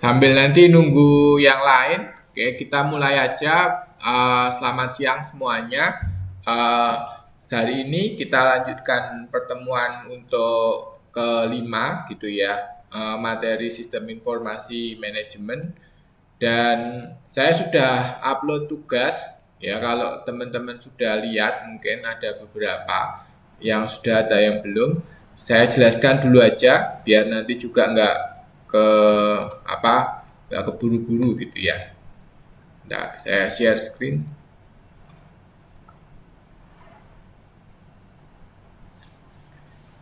Sambil nanti nunggu yang lain, oke, kita mulai aja. Selamat siang semuanya. Eh, Hari ini kita lanjutkan pertemuan untuk kelima, gitu ya, materi sistem informasi manajemen. Dan saya sudah upload tugas, ya. Kalau teman-teman sudah lihat, mungkin ada beberapa yang sudah, ada yang belum. Saya jelaskan dulu aja, biar nanti juga nggak ke apa nggak keburu-buru gitu ya. Nah, saya share screen.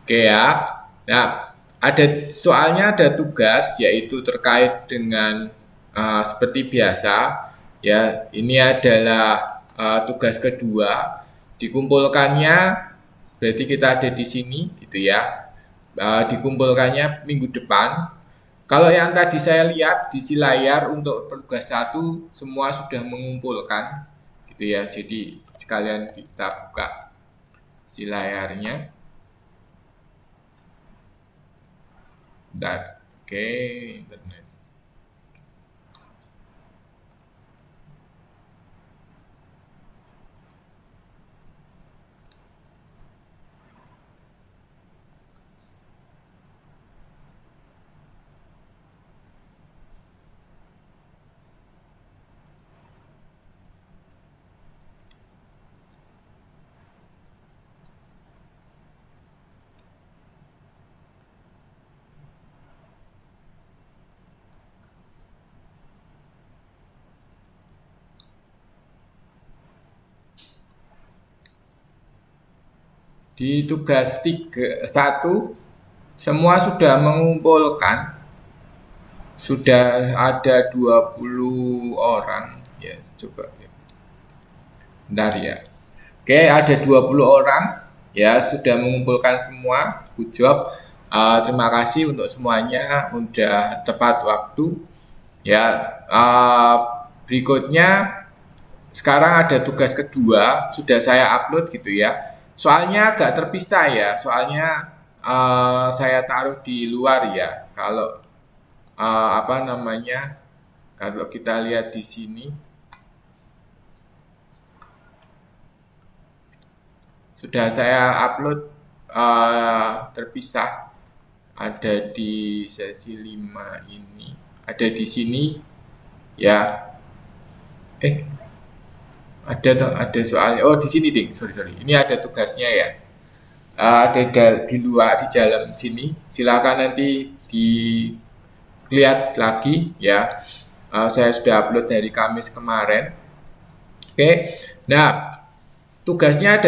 Oke ya. Nah, ada tugas yaitu terkait dengan seperti biasa ya. Ini adalah tugas kedua. Dikumpulkannya berarti kita ada di sini gitu ya. Dikumpulkannya minggu depan. Kalau yang tadi saya lihat di si layar untuk tugas satu semua sudah mengumpulkan gitu ya. Jadi sekalian kita buka si layarnya. Bentar. Oke, internet. Di tugas satu semua sudah mengumpulkan, sudah ada 20 orang ya, coba ya. Bentar ya. Oke, ada 20 orang ya, sudah mengumpulkan semua. Good job. Terima kasih untuk semuanya, udah tepat waktu ya. Berikutnya sekarang ada tugas kedua, sudah saya upload gitu ya. Soalnya agak terpisah ya, soalnya saya taruh di luar ya. Kalau apa namanya, kalau kita lihat di sini, sudah saya upload terpisah. Ada di sesi 5 ini, ada di sini ya. Ada soalnya. Oh, di sini ding. Sorry sorry. Ini ada tugasnya ya. Ada di luar, di dalam sini. Silakan nanti dilihat lagi ya. Saya sudah upload dari Kamis kemarin. Oke. Nah, tugasnya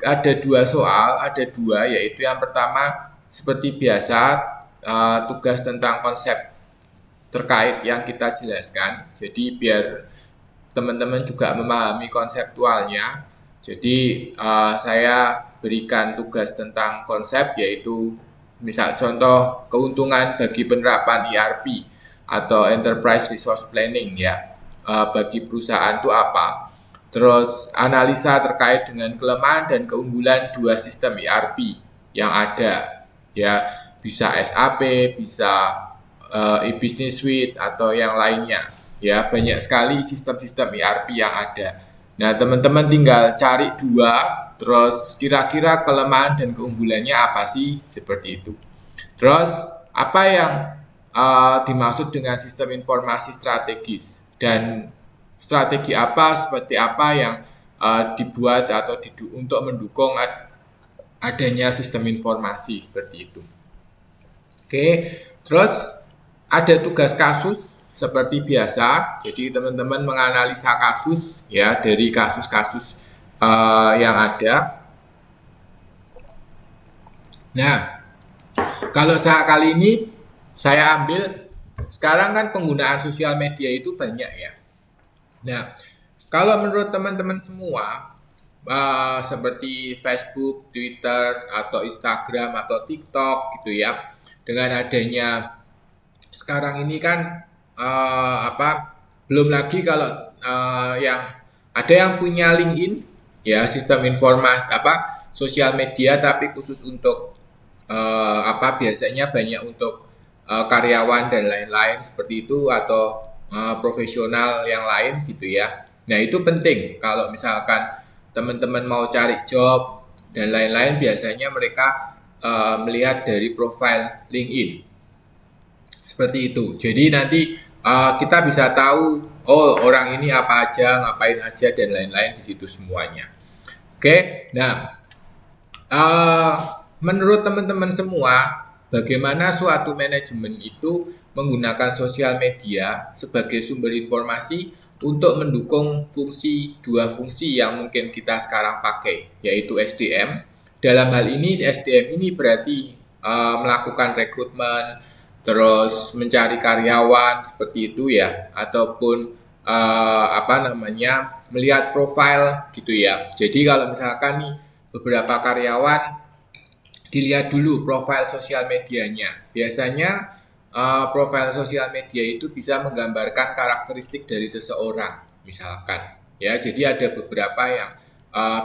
ada dua soal, ada dua, yaitu yang pertama seperti biasa, tugas tentang konsep terkait yang kita jelaskan. Jadi biar teman-teman juga memahami konseptualnya. Jadi saya berikan tugas tentang konsep, yaitu misal contoh keuntungan bagi penerapan ERP atau Enterprise Resource Planning ya, bagi perusahaan itu apa. Terus analisa terkait dengan kelemahan dan keunggulan dua sistem ERP yang ada ya, bisa SAP, bisa e-business suite atau yang lainnya ya. Banyak sekali sistem-sistem ERP yang ada. Nah, teman-teman tinggal cari dua, terus kira-kira kelemahan dan keunggulannya apa sih, seperti itu. Terus apa yang dimaksud dengan sistem informasi strategis, dan strategi apa, seperti apa yang dibuat atau untuk mendukung adanya sistem informasi seperti itu. Oke, terus ada tugas kasus seperti biasa. Jadi teman-teman menganalisa kasus ya, dari kasus-kasus yang ada. Nah, kalau saat kali ini saya ambil, sekarang kan penggunaan sosial media itu banyak ya. Nah, kalau menurut teman-teman semua, seperti Facebook, Twitter, atau Instagram, atau TikTok gitu ya, dengan adanya sekarang ini kan belum lagi kalau yang ada yang punya LinkedIn ya, sistem informasi sosial media, tapi khusus untuk biasanya banyak untuk karyawan dan lain-lain seperti itu, atau profesional yang lain gitu ya. Nah, itu penting kalau misalkan teman-teman mau cari job dan lain-lain, biasanya mereka melihat dari profile LinkedIn seperti itu. Jadi nanti kita bisa tahu, oh orang ini apa aja, ngapain aja dan lain-lain di situ semuanya. Oke, nah menurut teman-teman semua, bagaimana suatu manajemen itu menggunakan sosial media sebagai sumber informasi untuk mendukung dua fungsi yang mungkin kita sekarang pakai, yaitu SDM. Dalam hal ini SDM ini berarti melakukan rekrutmen, terus mencari karyawan seperti itu ya, ataupun melihat profile gitu ya. Jadi kalau misalkan nih beberapa karyawan, dilihat dulu profil sosial medianya. Biasanya profil sosial media itu bisa menggambarkan karakteristik dari seseorang, misalkan ya. Jadi ada beberapa yang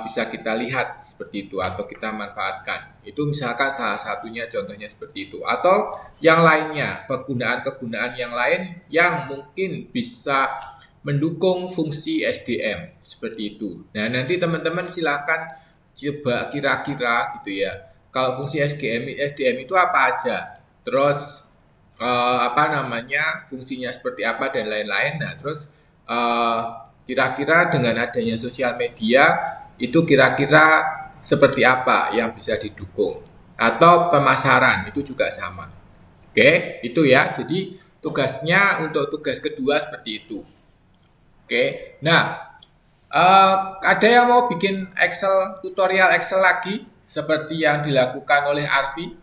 bisa kita lihat seperti itu atau kita manfaatkan. Itu misalkan salah satunya, contohnya seperti itu. Atau yang lainnya, kegunaan-kegunaan yang lain yang mungkin bisa mendukung fungsi SDM seperti itu. Nah, nanti teman-teman silakan coba kira-kira gitu ya. Kalau fungsi SDM itu apa aja? Terus fungsinya seperti apa dan lain-lain. Nah, terus kira-kira dengan adanya sosial media itu kira-kira seperti apa yang bisa didukung, atau pemasaran itu juga sama. Oke, itu ya. Jadi tugasnya untuk tugas kedua seperti itu. Oke, nah ada yang mau bikin tutorial Excel lagi seperti yang dilakukan oleh Arfi?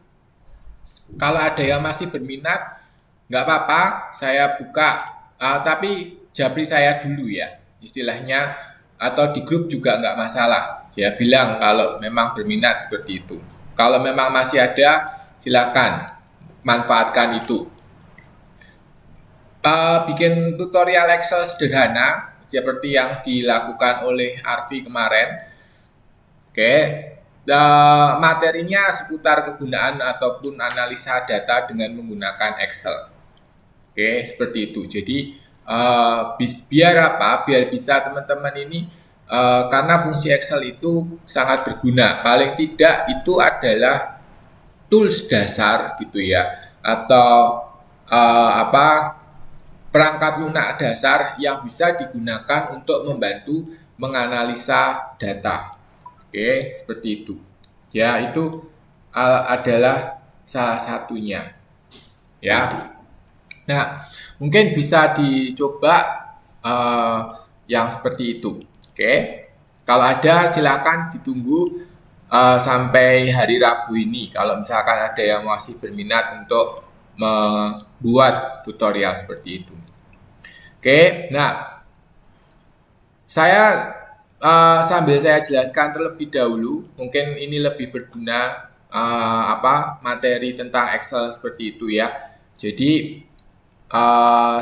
Kalau ada yang masih berminat, nggak apa-apa, saya buka, tapi japri saya dulu ya, istilahnya, atau di grup juga nggak masalah. Ya, bilang kalau memang berminat seperti itu. Kalau memang masih ada, silakan manfaatkan itu. Bikin tutorial Excel sederhana seperti yang dilakukan oleh Arfi kemarin. Oke. Materinya seputar kegunaan ataupun analisa data dengan menggunakan Excel. Oke, seperti itu. Jadi biar apa? Biar bisa teman-teman ini, karena fungsi Excel itu sangat berguna. Paling tidak itu adalah tools dasar gitu ya, atau perangkat lunak dasar yang bisa digunakan untuk membantu menganalisa data. Oke, seperti itu. Ya, itu adalah salah satunya. Ya. Nah, mungkin bisa dicoba yang seperti itu. Oke. Kalau ada silakan ditunggu sampai hari Rabu ini. Kalau misalkan ada yang masih berminat untuk membuat tutorial seperti itu. Oke. Nah, saya sambil saya jelaskan terlebih dahulu, mungkin ini lebih berguna materi tentang Excel seperti itu ya. Jadi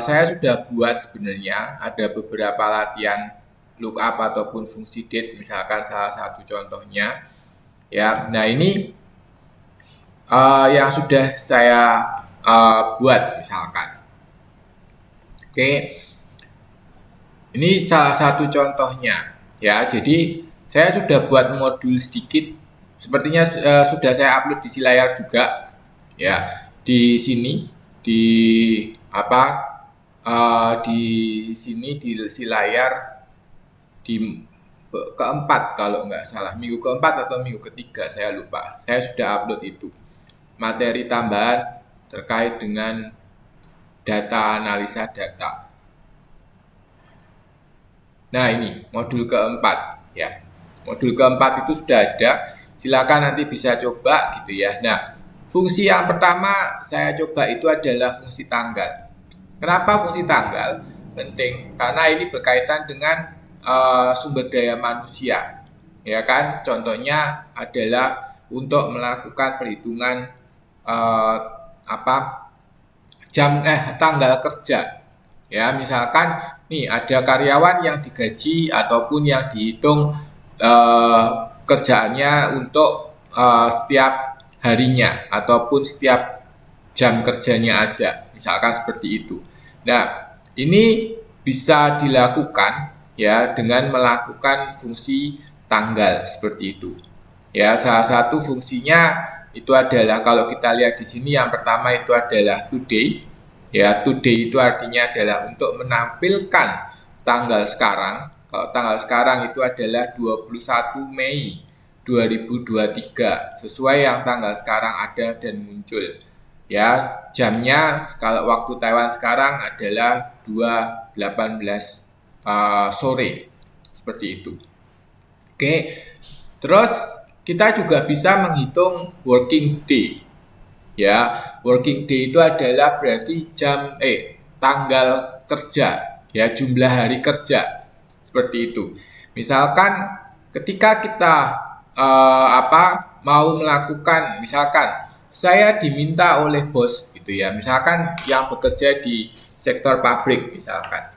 saya sudah buat sebenarnya ada beberapa latihan lookup ataupun fungsi date, misalkan salah satu contohnya ya. Nah, ini yang sudah saya buat misalkan. Oke. Ini salah satu contohnya. Ya, jadi saya sudah buat modul sedikit, sepertinya sudah saya upload di Silayar juga, ya. Di sini, di sini di Silayar di keempat kalau nggak salah, minggu keempat atau minggu ketiga, saya lupa. Saya sudah upload itu materi tambahan terkait dengan data, analisa data. Nah, ini modul keempat ya. Modul keempat itu sudah ada. Silakan nanti bisa coba gitu ya. Nah, fungsi yang pertama saya coba itu adalah fungsi tanggal. Kenapa fungsi tanggal penting? Karena ini berkaitan dengan sumber daya manusia. Ya kan? Contohnya adalah untuk melakukan perhitungan tanggal kerja. Ya, misalkan nih ada karyawan yang digaji ataupun yang dihitung kerjaannya untuk setiap harinya ataupun setiap jam kerjanya aja, misalkan seperti itu. Nah, ini bisa dilakukan ya dengan melakukan fungsi tanggal seperti itu. Ya, salah satu fungsinya itu adalah kalau kita lihat di sini yang pertama itu adalah today. Ya, today itu artinya adalah untuk menampilkan tanggal sekarang. Kalau tanggal sekarang itu adalah 21 Mei 2023, sesuai yang tanggal sekarang ada dan muncul. Ya, jamnya kalau waktu Taiwan sekarang adalah 2.18 sore. Seperti itu. Oke. Terus kita juga bisa menghitung working day. Ya, working day itu adalah berarti tanggal kerja, ya, jumlah hari kerja. Seperti itu. Misalkan ketika kita mau melakukan, misalkan saya diminta oleh bos gitu ya, misalkan yang bekerja di sektor pabrik misalkan.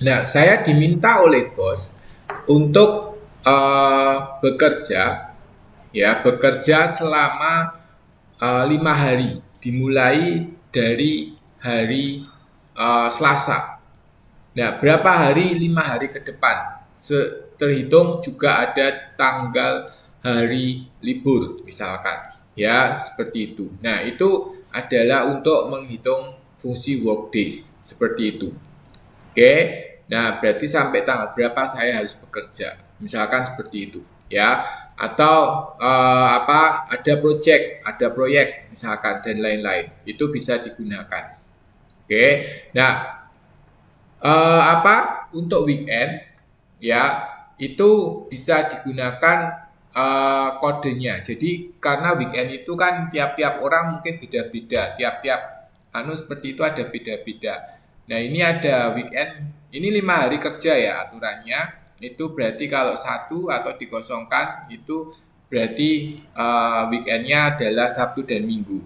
Nah, saya diminta oleh bos untuk bekerja selama 5 hari, dimulai dari hari Selasa. Nah, berapa hari? 5 hari ke depan. Terhitung juga ada tanggal hari libur misalkan. Ya, seperti itu. Nah, itu adalah untuk menghitung fungsi work days, seperti itu. Oke. Nah, berarti sampai tanggal berapa saya harus bekerja. Misalkan seperti itu, ya. Atau ada proyek misalkan dan lain-lain. Itu bisa digunakan. Oke. Nah, untuk weekend ya, itu bisa digunakan kodenya. Jadi karena weekend itu kan tiap-tiap orang mungkin beda-beda, tiap-tiap seperti itu ada beda-beda. Nah, ini ada weekend, ini 5 hari kerja ya aturannya. Itu berarti kalau satu atau dikosongkan itu berarti weekendnya adalah Sabtu dan Minggu.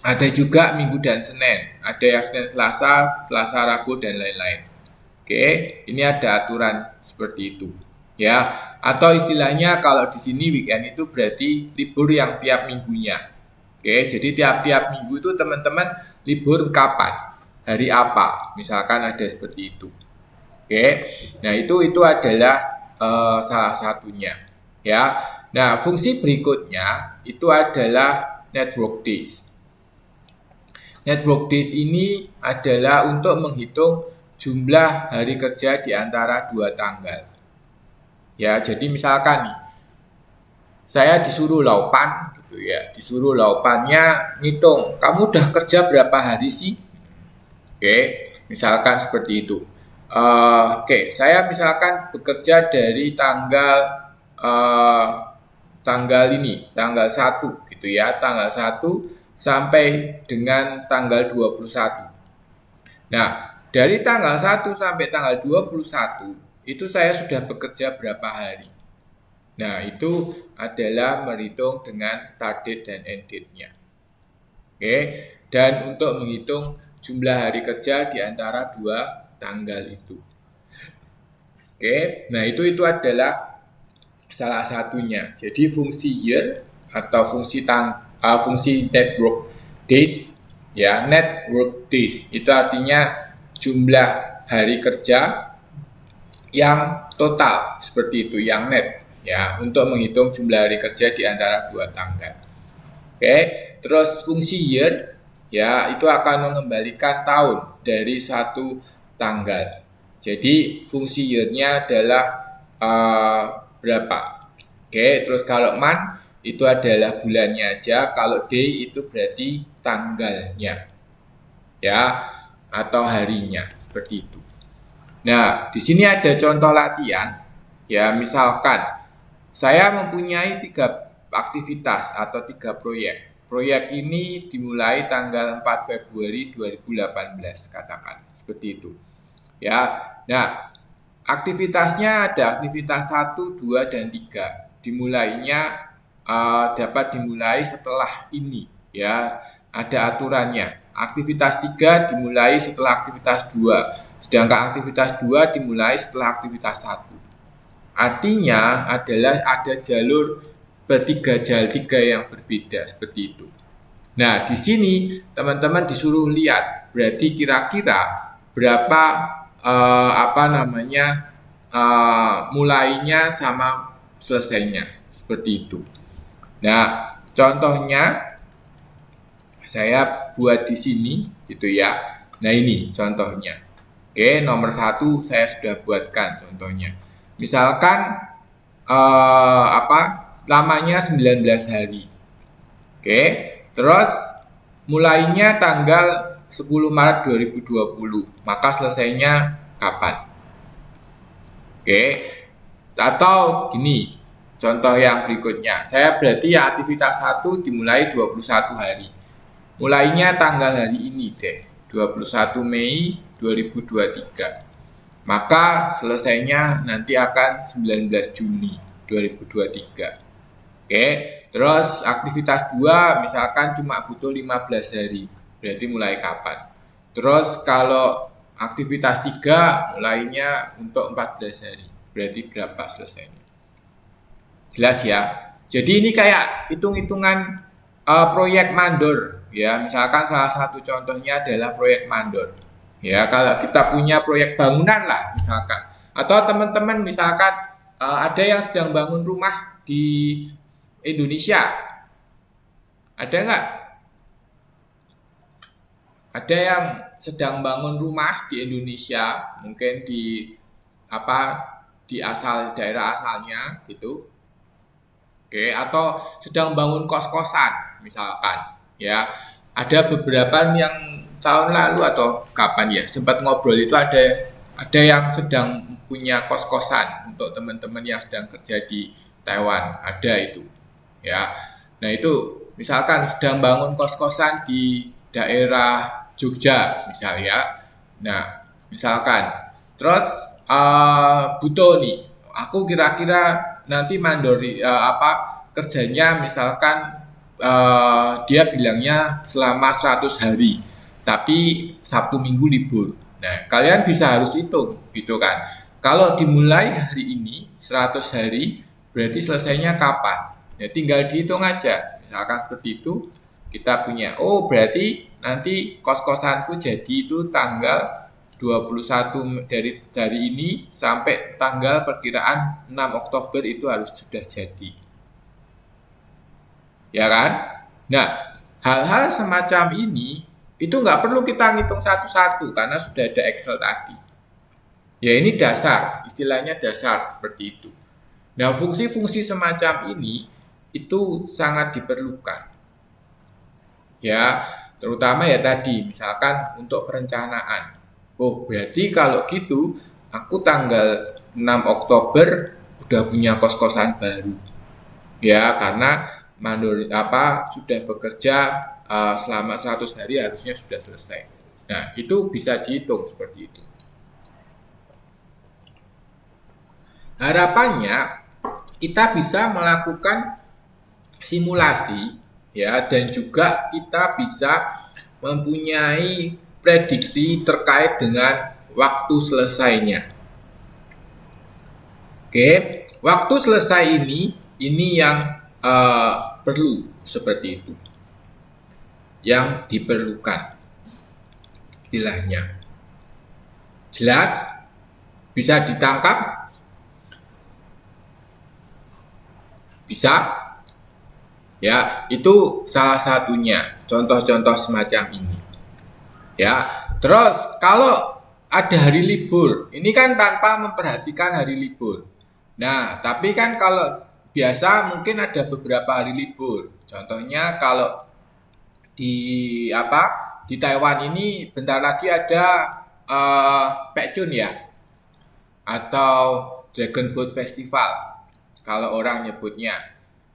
Ada juga Minggu dan Senin, ada yang Senin Selasa, Selasa Rabu dan lain-lain. Oke, ini ada aturan seperti itu. Ya, atau istilahnya kalau di sini weekend itu berarti libur yang tiap minggunya. Oke, jadi tiap-tiap minggu itu teman-teman libur kapan? Hari apa? Misalkan ada seperti itu. Oke, nah itu adalah salah satunya. Ya, nah fungsi berikutnya itu adalah network days. Network days ini adalah untuk menghitung jumlah hari kerja di antara 2 tanggal. Ya, jadi misalkan nih, saya disuruh laupan gitu ya, disuruh laupannya ngitung, kamu udah kerja berapa hari sih? Oke, misalkan seperti itu. Saya misalkan bekerja dari tanggal tanggal 1 gitu ya, tanggal 1 sampai dengan tanggal 21. Nah, dari tanggal 1 sampai tanggal 21 itu saya sudah bekerja berapa hari. Nah, itu adalah menghitung dengan start date dan end date-nya. Oke, dan untuk menghitung jumlah hari kerja di antara 2 tanggal itu. Oke, nah itu adalah salah satunya. Jadi fungsi year atau fungsi network days, ya, network days itu artinya jumlah hari kerja yang total seperti itu, yang net ya, untuk menghitung jumlah hari kerja di antara 2 tanggal. Oke, terus fungsi year ya itu akan mengembalikan tahun dari 1 tanggal. Jadi fungsi year-nya adalah berapa. Oke, terus kalau month itu adalah bulannya aja, kalau day itu berarti tanggalnya. Ya, atau harinya, seperti itu. Nah, di sini ada contoh latihan. Ya, misalkan saya mempunyai 3 aktivitas atau 3 proyek. Proyek ini dimulai tanggal 4 Februari 2018, katakan. Seperti itu. Ya. Nah, aktivitasnya ada aktivitas 1, 2, dan 3. Dimulainya dapat dimulai setelah ini. Ya, ada aturannya. Aktivitas 3 dimulai setelah aktivitas 2. Sedangkan aktivitas 2 dimulai setelah aktivitas 1. Artinya adalah ada jalur 3 yang berbeda seperti itu. Nah, di sini teman-teman disuruh lihat, berarti kira-kira berapa mulainya sama selesainya, seperti itu. Nah, contohnya saya buat di sini, gitu ya. Nah, ini contohnya. Oke, nomor 1 saya sudah buatkan contohnya. Misalkan lamanya 19 hari. Oke, terus mulainya tanggal 10 Maret 2020, maka selesainya kapan? Oke, atau gini, contoh yang berikutnya, saya berarti ya aktivitas 1 dimulai 21 hari. Mulainya tanggal hari ini deh, 21 Mei 2023. Maka selesainya nanti akan 19 Juni 2023. Oke, terus aktivitas 2 misalkan cuma butuh 15 hari, berarti mulai kapan? Terus kalau aktivitas 3 mulainya untuk 14 hari, berarti berapa selesainya? Jelas ya? Jadi ini kayak hitung-hitungan proyek mandor, ya. Misalkan salah satu contohnya adalah proyek mandor. Ya, kalau kita punya proyek bangunan lah misalkan, atau teman-teman misalkan ada yang sedang bangun rumah di Indonesia, ada nggak? Ada yang sedang bangun rumah di Indonesia, mungkin di daerah asalnya gitu. Oke, atau sedang bangun kos-kosan misalkan, ya. Ada beberapa yang tahun lalu atau kapan ya sempat ngobrol itu ada yang sedang punya kos-kosan untuk teman-teman yang sedang kerja di Taiwan, ada itu. Ya. Nah, itu misalkan sedang bangun kos-kosan di daerah Jogja misalnya. Nah, misalkan terus butuh nih, aku kira-kira nanti mandori kerjanya misalkan dia bilangnya selama 100 hari, tapi Sabtu Minggu libur. Nah, kalian bisa harus hitung gitu kan. Kalau dimulai hari ini 100 hari, berarti selesainya kapan? Ya tinggal dihitung aja. Misalkan seperti itu, kita punya, oh berarti nanti kos-kosanku jadi itu tanggal 21 dari ini sampai tanggal perkiraan 6 Oktober itu harus sudah jadi. Ya kan? Nah, hal-hal semacam ini itu nggak perlu kita ngitung satu-satu karena sudah ada Excel tadi. Ya ini dasar, istilahnya dasar seperti itu. Nah, fungsi-fungsi semacam ini itu sangat diperlukan. Ya, terutama ya tadi, misalkan untuk perencanaan. Oh, berarti kalau gitu, aku tanggal 6 Oktober udah punya kos-kosan baru. Ya, karena sudah bekerja selama 100 hari harusnya sudah selesai. Nah, itu bisa dihitung seperti itu. Harapannya kita bisa melakukan simulasi ya, dan juga kita bisa mempunyai prediksi terkait dengan waktu selesainya. Oke, waktu selesai ini yang perlu seperti itu, yang diperlukan istilahnya. Jelas? Bisa ditangkap? Bisa? Ya, itu salah satunya contoh-contoh semacam ini. Ya, terus kalau ada hari libur, ini kan tanpa memperhatikan hari libur. Nah, tapi kan kalau biasa mungkin ada beberapa hari libur. Contohnya kalau di Taiwan ini bentar lagi ada Pekchun ya, atau Dragon Boat Festival kalau orang nyebutnya,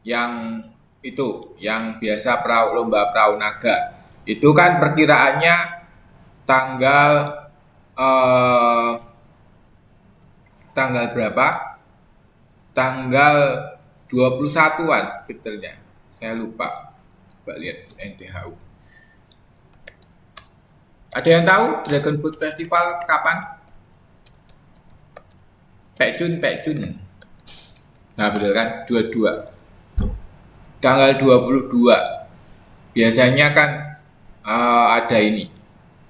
yang itu yang biasa lomba perahu naga. Itu kan perkiraannya tanggal berapa? Tanggal 21-an sebetulnya. Saya lupa. Coba lihat NTHU. Ada yang tahu Dragon Boat Festival kapan? Pekchun. Nah, betul kan? 22. Tanggal 22. biasanya kan ada ini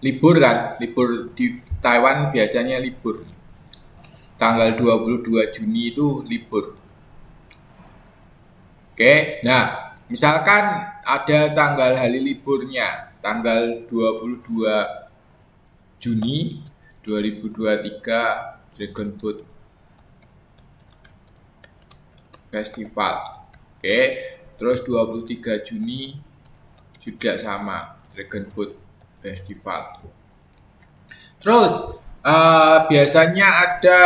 libur kan, libur di Taiwan biasanya libur. Tanggal 22 Juni itu libur. Oke, nah misalkan ada tanggal hari liburnya, tanggal 22 Juni 2023 Dragon Boat Festival. Oke, terus 23 Juni juga sama Dragon Boat Festival. Terus biasanya ada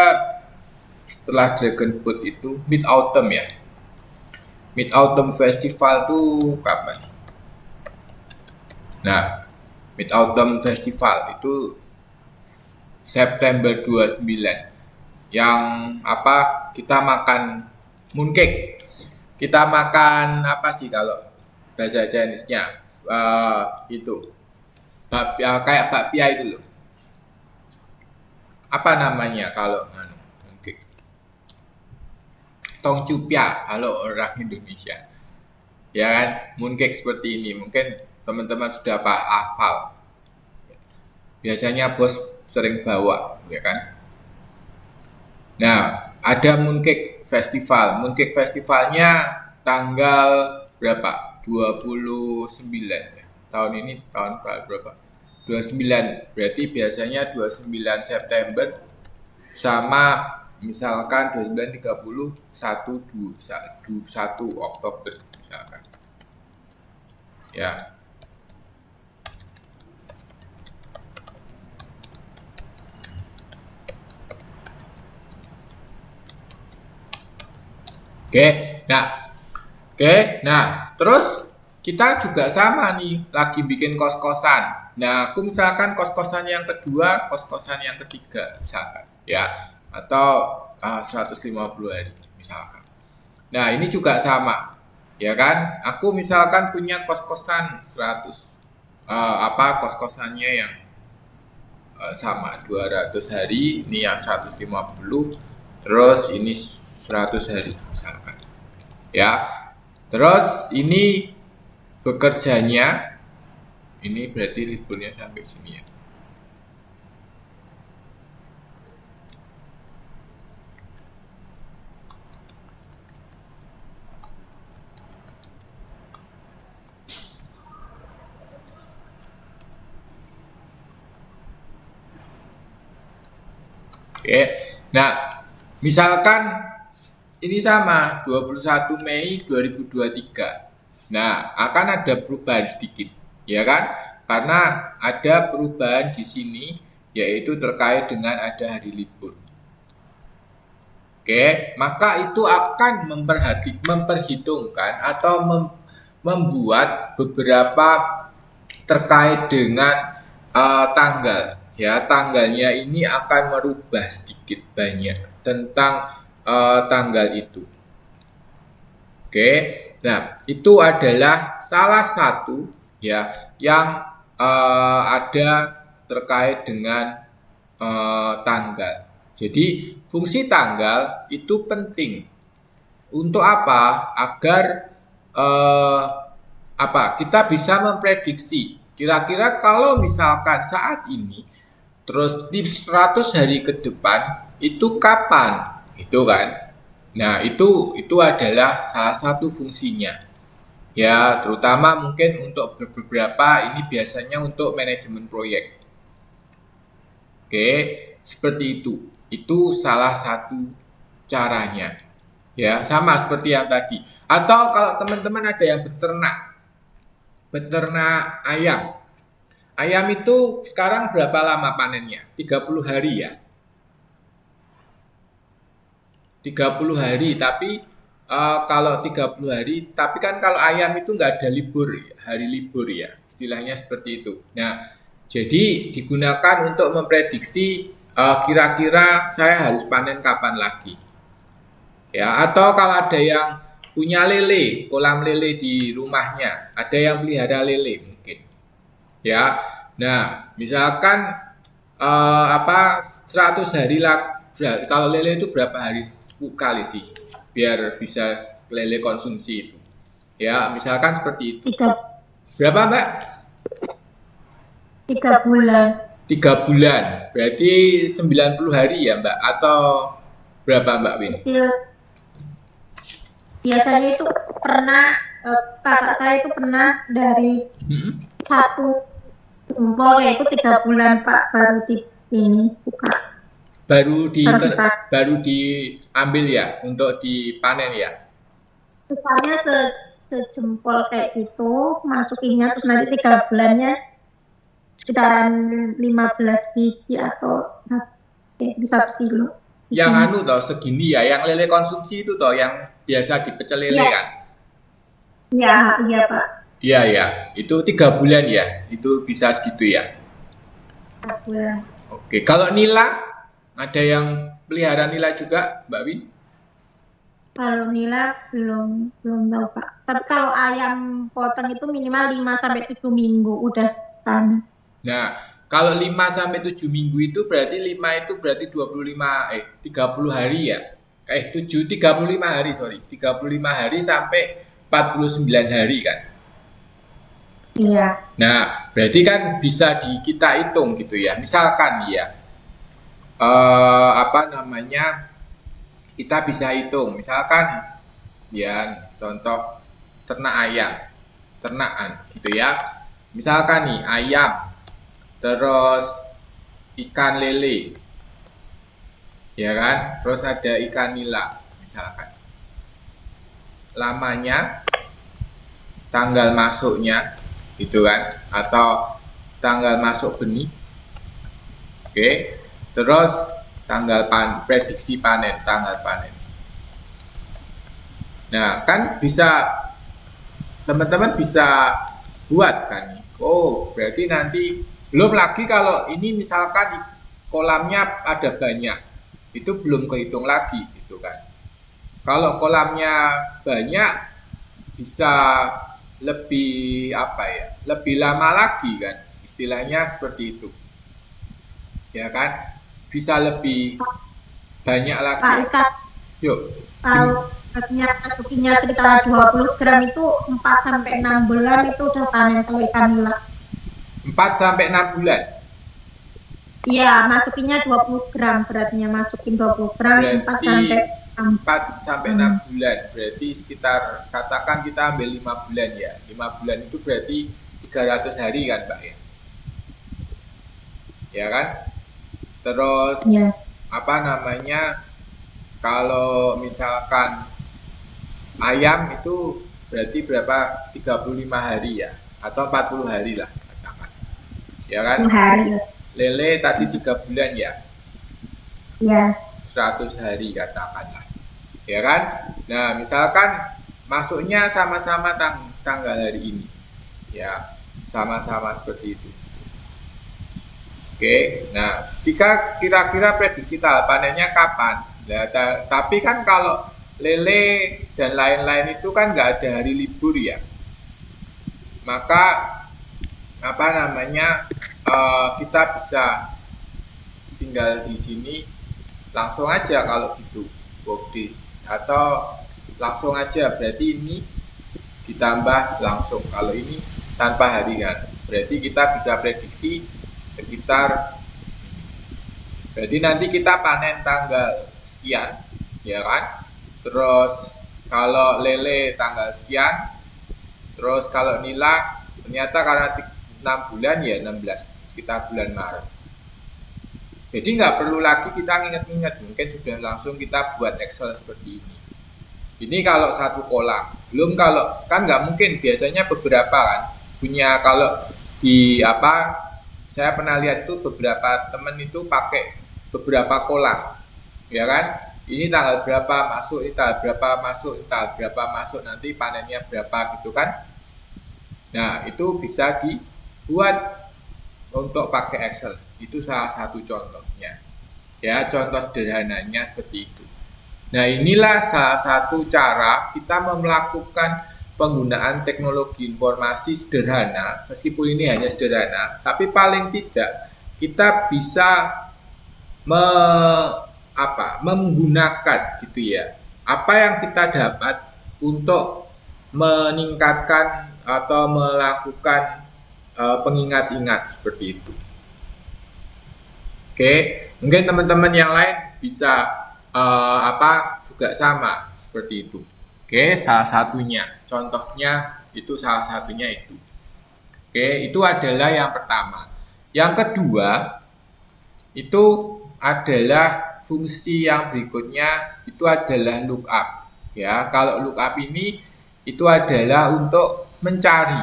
setelah Dragon Boat itu Mid Autumn ya. Mid Autumn Festival tuh kapan? Nah, Mid Autumn Festival itu September 29 yang apa? Kita makan mooncake. Kita makan apa sih kalau bahasa Chinese-nya? Itu bakpia, kayak bakpia itu loh. Apa namanya kalau mooncake? Tongcupia kalau orang Indonesia. Ya kan, mooncake seperti ini mungkin teman-teman sudah hafal. Biasanya bos sering bawa, ya kan? Nah, ada mooncake festival. Mooncake festivalnya tanggal berapa? 29 ya. Tahun ini tahun berapa? 29. Berarti biasanya 29 September sama misalkan 29 30 1 Oktober misalkan. Ya. Nah, terus kita juga sama nih, lagi bikin kos-kosan. Nah, aku misalkan kos-kosan yang kedua, kos-kosan yang ketiga, misalkan, ya, atau 150 hari, misalkan. Nah, ini juga sama, ya kan? Aku misalkan punya kos-kosan 100, kos-kosannya yang sama 200 hari, ini yang 150, terus ini 100 hari misalkan. Ya. Terus ini bekerjanya ini berarti liburnya sampai sini ya. Oke. Nah, misalkan ini sama 21 Mei 2023. Nah, akan ada perubahan sedikit, ya kan? Karena ada perubahan di sini yaitu terkait dengan ada hari libur. Oke, maka itu akan memperhitungkan atau membuat beberapa terkait dengan tanggal. Ya, tanggalnya ini akan merubah sedikit banyak tentang tanggal itu. Oke, nah itu adalah salah satu ya yang ada terkait dengan tanggal. Jadi fungsi tanggal itu penting untuk apa? Agar kita bisa memprediksi kira-kira kalau misalkan saat ini terus di 100 hari ke depan itu kapan? Itu kan. Nah, itu adalah salah satu fungsinya. Ya, terutama mungkin untuk beberapa ini biasanya untuk manajemen proyek. Oke, seperti itu. Itu salah satu caranya. Ya, sama seperti yang tadi. Atau kalau teman-teman ada yang beternak ayam. Ayam itu sekarang berapa lama panennya? 30 hari ya. 30 hari, tapi kalau 30 hari, tapi kan kalau ayam itu nggak ada libur, hari libur ya, istilahnya seperti itu. Nah, jadi digunakan untuk memprediksi kira-kira saya harus panen kapan lagi. Ya, atau kalau ada yang punya lele, kolam lele di rumahnya, ada yang pelihara lele mungkin. Ya, nah misalkan 100 hari lagi, kalau lele itu berapa hari kali sih biar bisa lele konsumsi itu? Ya, misalkan seperti itu. Berapa Mbak? 3 bulan. 3 bulan. Berarti 90 hari ya Mbak? Atau berapa Mbak Win? Kecil. Biasanya itu pernah kakak saya itu pernah dari Hmm? satu jempol yaitu 3 bulan Pak baru di ini buka Baru di baru dipanen. baru diambil ya untuk dipanen ya. Misalnya sejempol kayak gitu masukinnya terus nanti 3 bulannya sekitaran 15 biji atau itu 1 kilo di Yang sini. anu toh segini ya, yang lele konsumsi itu toh yang biasa dipecel lele Iya, kan. iya, iya Pak. Iya ya, itu 3 bulan ya, itu bisa segitu ya. 3 bulan. Oke, kalau nila ada yang pelihara nila juga Mbak Win? Kalau nila belum belum tahu Pak. Tapi kalau ayam potong itu minimal 5 sampai 7 minggu udah panen. Nah, kalau 5 sampai 7 minggu itu berarti 5 itu berarti 30 hari ya. 35 hari, sorry. 35 hari sampai 49 hari kan. Iya. Nah, berarti kan bisa kita hitung gitu ya. Misalkan ya, apa namanya, kita bisa hitung. Misalkan ya, contoh ternak ayam, ternakan gitu ya. Misalkan nih ayam, terus ikan lele, ya kan? Terus ada ikan nila, misalkan. Lamanya, tanggal masuknya, gitu kan? Atau tanggal masuk benih, oke? Terus prediksi panen, tanggal panen. Nah, kan bisa teman-teman bisa buat kan? Oh, berarti nanti belum lagi kalau ini misalkan kolamnya ada banyak, itu belum kehitung lagi gitu kan. Kalau kolamnya banyak bisa lebih apa ya? Lebih lama lagi kan. Istilahnya seperti itu. Ya kan? Bisa lebih banyak lagi. Pak ikan Yuk. kalau masukinnya sekitar 20 gram itu 4 sampai 6 bulan itu udah panen kalau ikan nila. 4 sampai 6 bulan. Iya, masukinnya 20 gram beratnya, masukin 20 gram 4 Berarti sampai 6. 4 sampai 6 bulan. Berarti sekitar katakan kita ambil 5 bulan ya. 5 bulan itu berarti 300 hari kan, Mbak ya? Ya kan? Terus Ya. apa namanya? Kalau misalkan ayam itu berarti berapa? 35 hari ya atau 40 hari lah katakan. Ya kan? Hari. Lele tadi 3 bulan ya. Ya. 100 hari katakanlah. Ya kan? Nah, misalkan masuknya sama-sama tanggal hari ini. Ya, sama-sama seperti itu. Oke, nah, kira-kira prediksi tahap panennya kapan? Nah, tapi kan kalau lele dan lain-lain itu kan nggak ada hari libur ya. Maka apa namanya kita bisa tinggal di sini langsung aja kalau gitu, Bogdis. Atau langsung aja berarti ini ditambah langsung. Kalau ini tanpa harian, berarti kita bisa prediksi sekitar, berarti nanti kita panen tanggal sekian ya kan, terus kalau lele tanggal sekian, terus kalau nila ternyata karena 6 bulan ya 16 kita bulan Maret, jadi nggak perlu lagi kita nginget-nginget, mungkin sudah langsung kita buat Excel seperti ini. Ini kalau satu kolam, belum kalau kan nggak mungkin, biasanya beberapa kan punya, kalau di apa, saya pernah lihat tuh beberapa temen itu pakai beberapa kolam, ya kan? Ini tanggal berapa masuk, ini tanggal berapa masuk, ini tanggal berapa masuk, nanti panennya berapa gitu kan? Nah itu bisa dibuat untuk pakai Excel. Itu salah satu contohnya. Ya, contoh sederhananya seperti itu. Nah, inilah salah satu cara kita melakukan penggunaan teknologi informasi sederhana, meskipun ini hanya sederhana, tapi paling tidak kita bisa me, menggunakan gitu ya. Apa yang kita dapat untuk meningkatkan atau melakukan pengingat-ingat seperti itu. Oke, mungkin teman-teman yang lain bisa juga sama seperti itu. Oke, salah satunya, contohnya itu salah satunya itu. Oke, itu adalah yang pertama. Yang kedua, itu adalah fungsi yang berikutnya, itu adalah lookup. Ya, kalau lookup ini itu adalah untuk mencari,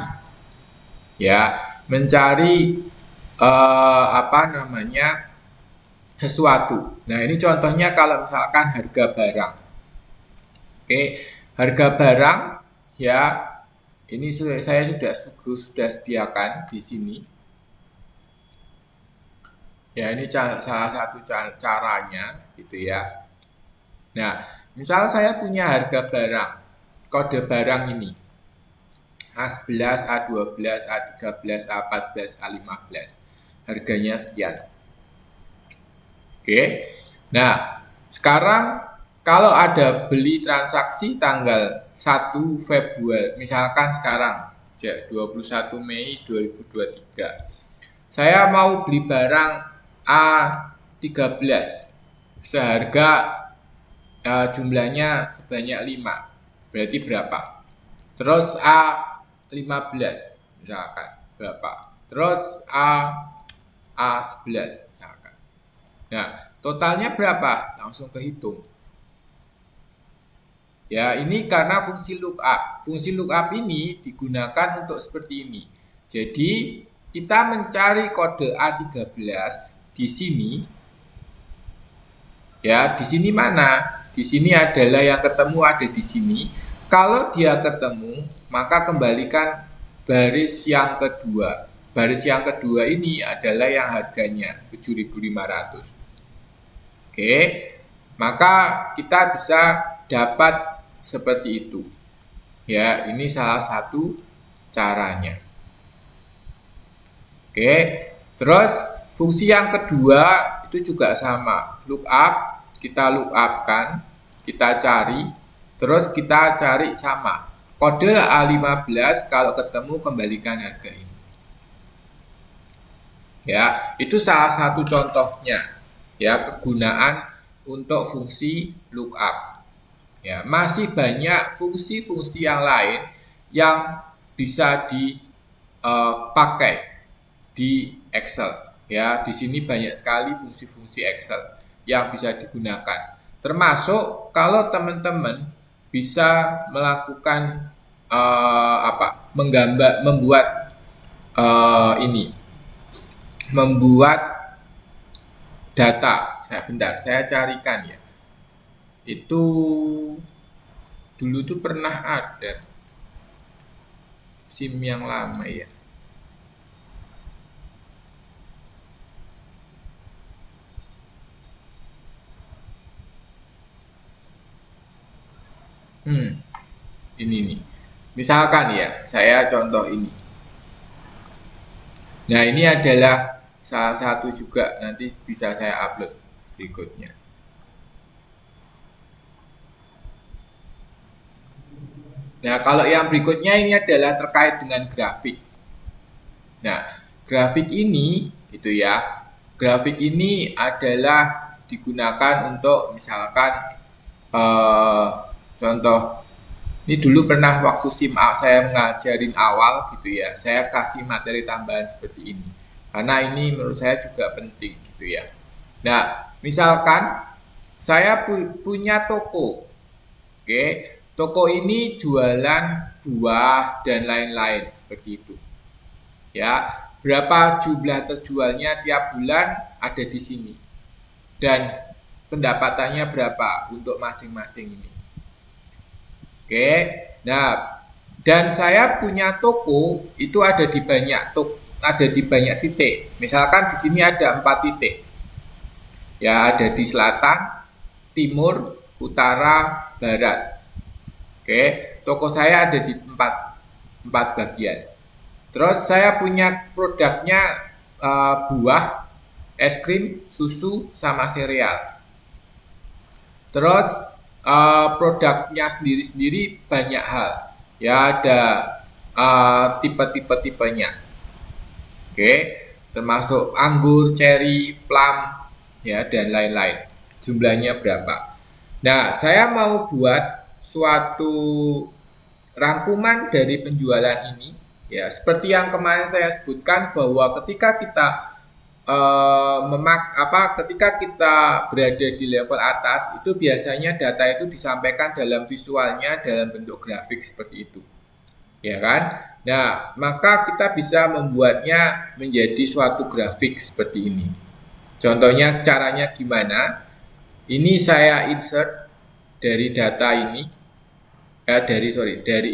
ya, mencari sesuatu. Nah, ini contohnya kalau misalkan harga barang. Oke, harga barang, ya, ini saya sudah sediakan di sini. Ya, ini salah satu caranya gitu ya. Nah, misal saya punya harga barang, kode barang ini A11, A12, A13, A14, A15. Harganya sekian. Oke. Nah, sekarang kalau ada beli transaksi tanggal 1 Februari, misalkan sekarang 21 Mei 2023. Saya mau beli barang A13 seharga jumlahnya sebanyak 5. Berarti berapa? Terus A15 misalkan berapa? Terus A11 misalkan. Nah, totalnya berapa? Langsung kehitung. Ya, ini karena fungsi lookup. Fungsi lookup ini digunakan untuk seperti ini. Jadi, kita mencari kode A13 di sini. Ya, di sini mana? Di sini adalah yang ketemu ada di sini. Kalau dia ketemu, maka kembalikan baris yang kedua. Baris yang kedua ini adalah yang harganya 7.500. Oke, maka kita bisa dapat seperti itu. Ya, ini salah satu caranya. Oke, terus fungsi yang kedua itu juga sama. Lookup, kita lookupkan, kita cari, terus kita cari sama. Kode A15 kalau ketemu kembalikan harga ini. Ya, itu salah satu contohnya. Ya, kegunaan untuk fungsi lookup. Ya, masih banyak fungsi-fungsi yang lain yang bisa dipakai di Excel. Ya, di sini banyak sekali fungsi-fungsi Excel yang bisa digunakan. Termasuk kalau teman-teman bisa melakukan membuat data. Saya carikan ya. Itu dulu tuh pernah ada SIM yang lama ya. Ini nih. Misalkan ya, saya contoh ini. Nah, ini adalah salah satu juga, nanti bisa saya upload berikutnya. Nah, kalau yang berikutnya ini adalah terkait dengan grafik. Nah, grafik ini gitu ya. Grafik ini adalah digunakan untuk misalkan contoh, ini dulu pernah waktu saya ngajarin awal gitu ya, saya kasih materi tambahan seperti ini. Karena ini menurut saya juga penting gitu ya. Nah, misalkan saya punya toko. Oke, toko ini jualan buah dan lain-lain seperti itu. Ya, berapa jumlah terjualnya tiap bulan ada di sini. Dan pendapatannya berapa untuk masing-masing ini. Oke, nah, dan saya punya toko itu ada di banyak titik. Misalkan di sini ada 4 titik. Ya, ada di selatan, timur, utara, barat. Oke, toko saya ada di 4 bagian. Terus saya punya produknya buah, es krim, susu, sama sereal. Terus produknya sendiri-sendiri banyak hal. Ya, ada tipe-tipenya. Oke, termasuk anggur, cherry, plum, ya, dan lain-lain. Jumlahnya berapa? Nah, saya mau buat suatu rangkuman dari penjualan ini, ya, seperti yang kemarin saya sebutkan bahwa ketika kita ketika kita berada di level atas, itu biasanya data itu disampaikan dalam visualnya dalam bentuk grafik seperti itu, ya kan? Nah, maka kita bisa membuatnya menjadi suatu grafik seperti ini. Contohnya caranya gimana? Ini saya insert dari data ini, dari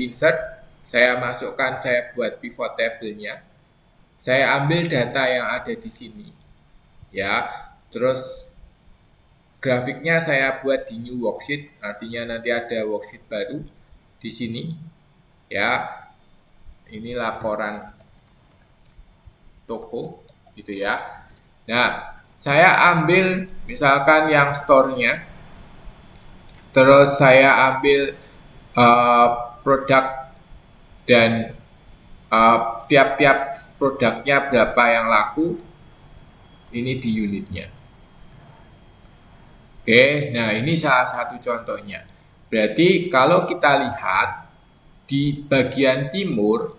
insert, saya masukkan, saya buat pivot table-nya. Saya ambil data yang ada di sini, ya. Terus grafiknya saya buat di new worksheet, artinya nanti ada worksheet baru di sini, ya. Ini laporan toko, gitu ya. Nah, saya ambil misalkan yang store-nya, terus saya ambil produk dan tiap-tiap produknya berapa yang laku, ini di unitnya. Oke, nah ini salah satu contohnya. Berarti kalau kita lihat di bagian timur,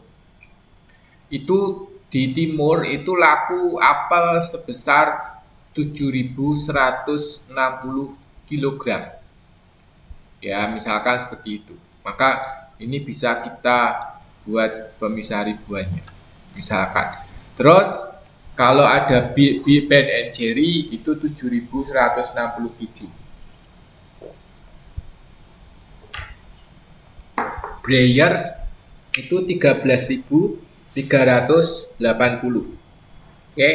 itu di timur itu laku apel sebesar 7.160 kg. Ya, misalkan seperti itu. Maka ini bisa kita buat pemisah ribuannya, misalkan. Terus kalau ada Ben and Jerry itu 7.167. Breyers itu 13.380. Oke.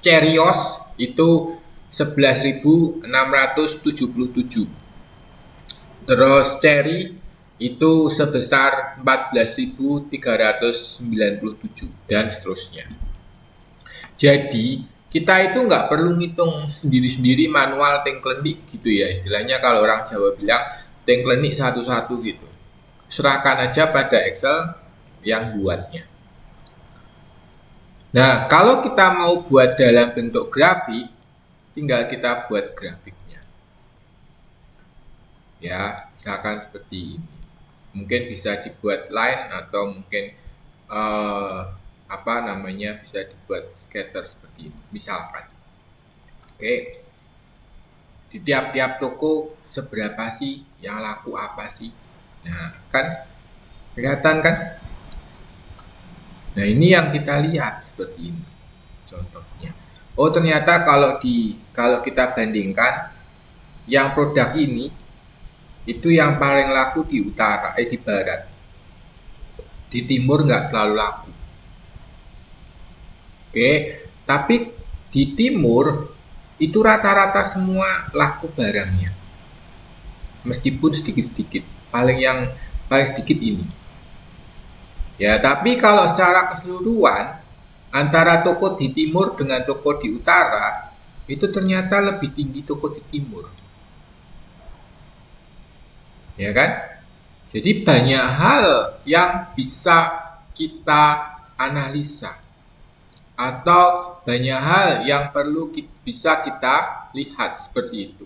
Cheerios itu 11.677. Terus Cherry itu sebesar 14.397 dan seterusnya. Jadi kita itu nggak perlu ngitung sendiri-sendiri manual tengklenik gitu ya, istilahnya kalau orang Jawa bilang tengklenik satu-satu gitu. Serahkan aja pada Excel yang buatnya. Nah, kalau kita mau buat dalam bentuk grafik, tinggal kita buat grafiknya. Ya, misalkan seperti ini. Mungkin bisa dibuat line atau mungkin bisa dibuat scatter seperti ini, misalkan. Oke. Di tiap-tiap toko seberapa sih yang laku apa sih? Nah, kan kelihatan kan? Nah, ini yang kita lihat seperti ini contohnya. Oh, ternyata kalau kita bandingkan yang produk ini itu yang paling laku di di barat. Di timur nggak terlalu laku. Oke, tapi di timur itu rata-rata semua laku barangnya. Meskipun sedikit-sedikit. Paling sedikit ini. Ya, tapi kalau secara keseluruhan antara toko di timur dengan toko di utara itu ternyata lebih tinggi toko di timur. Ya kan? Jadi banyak hal yang bisa kita analisa atau banyak hal yang perlu bisa kita lihat seperti itu.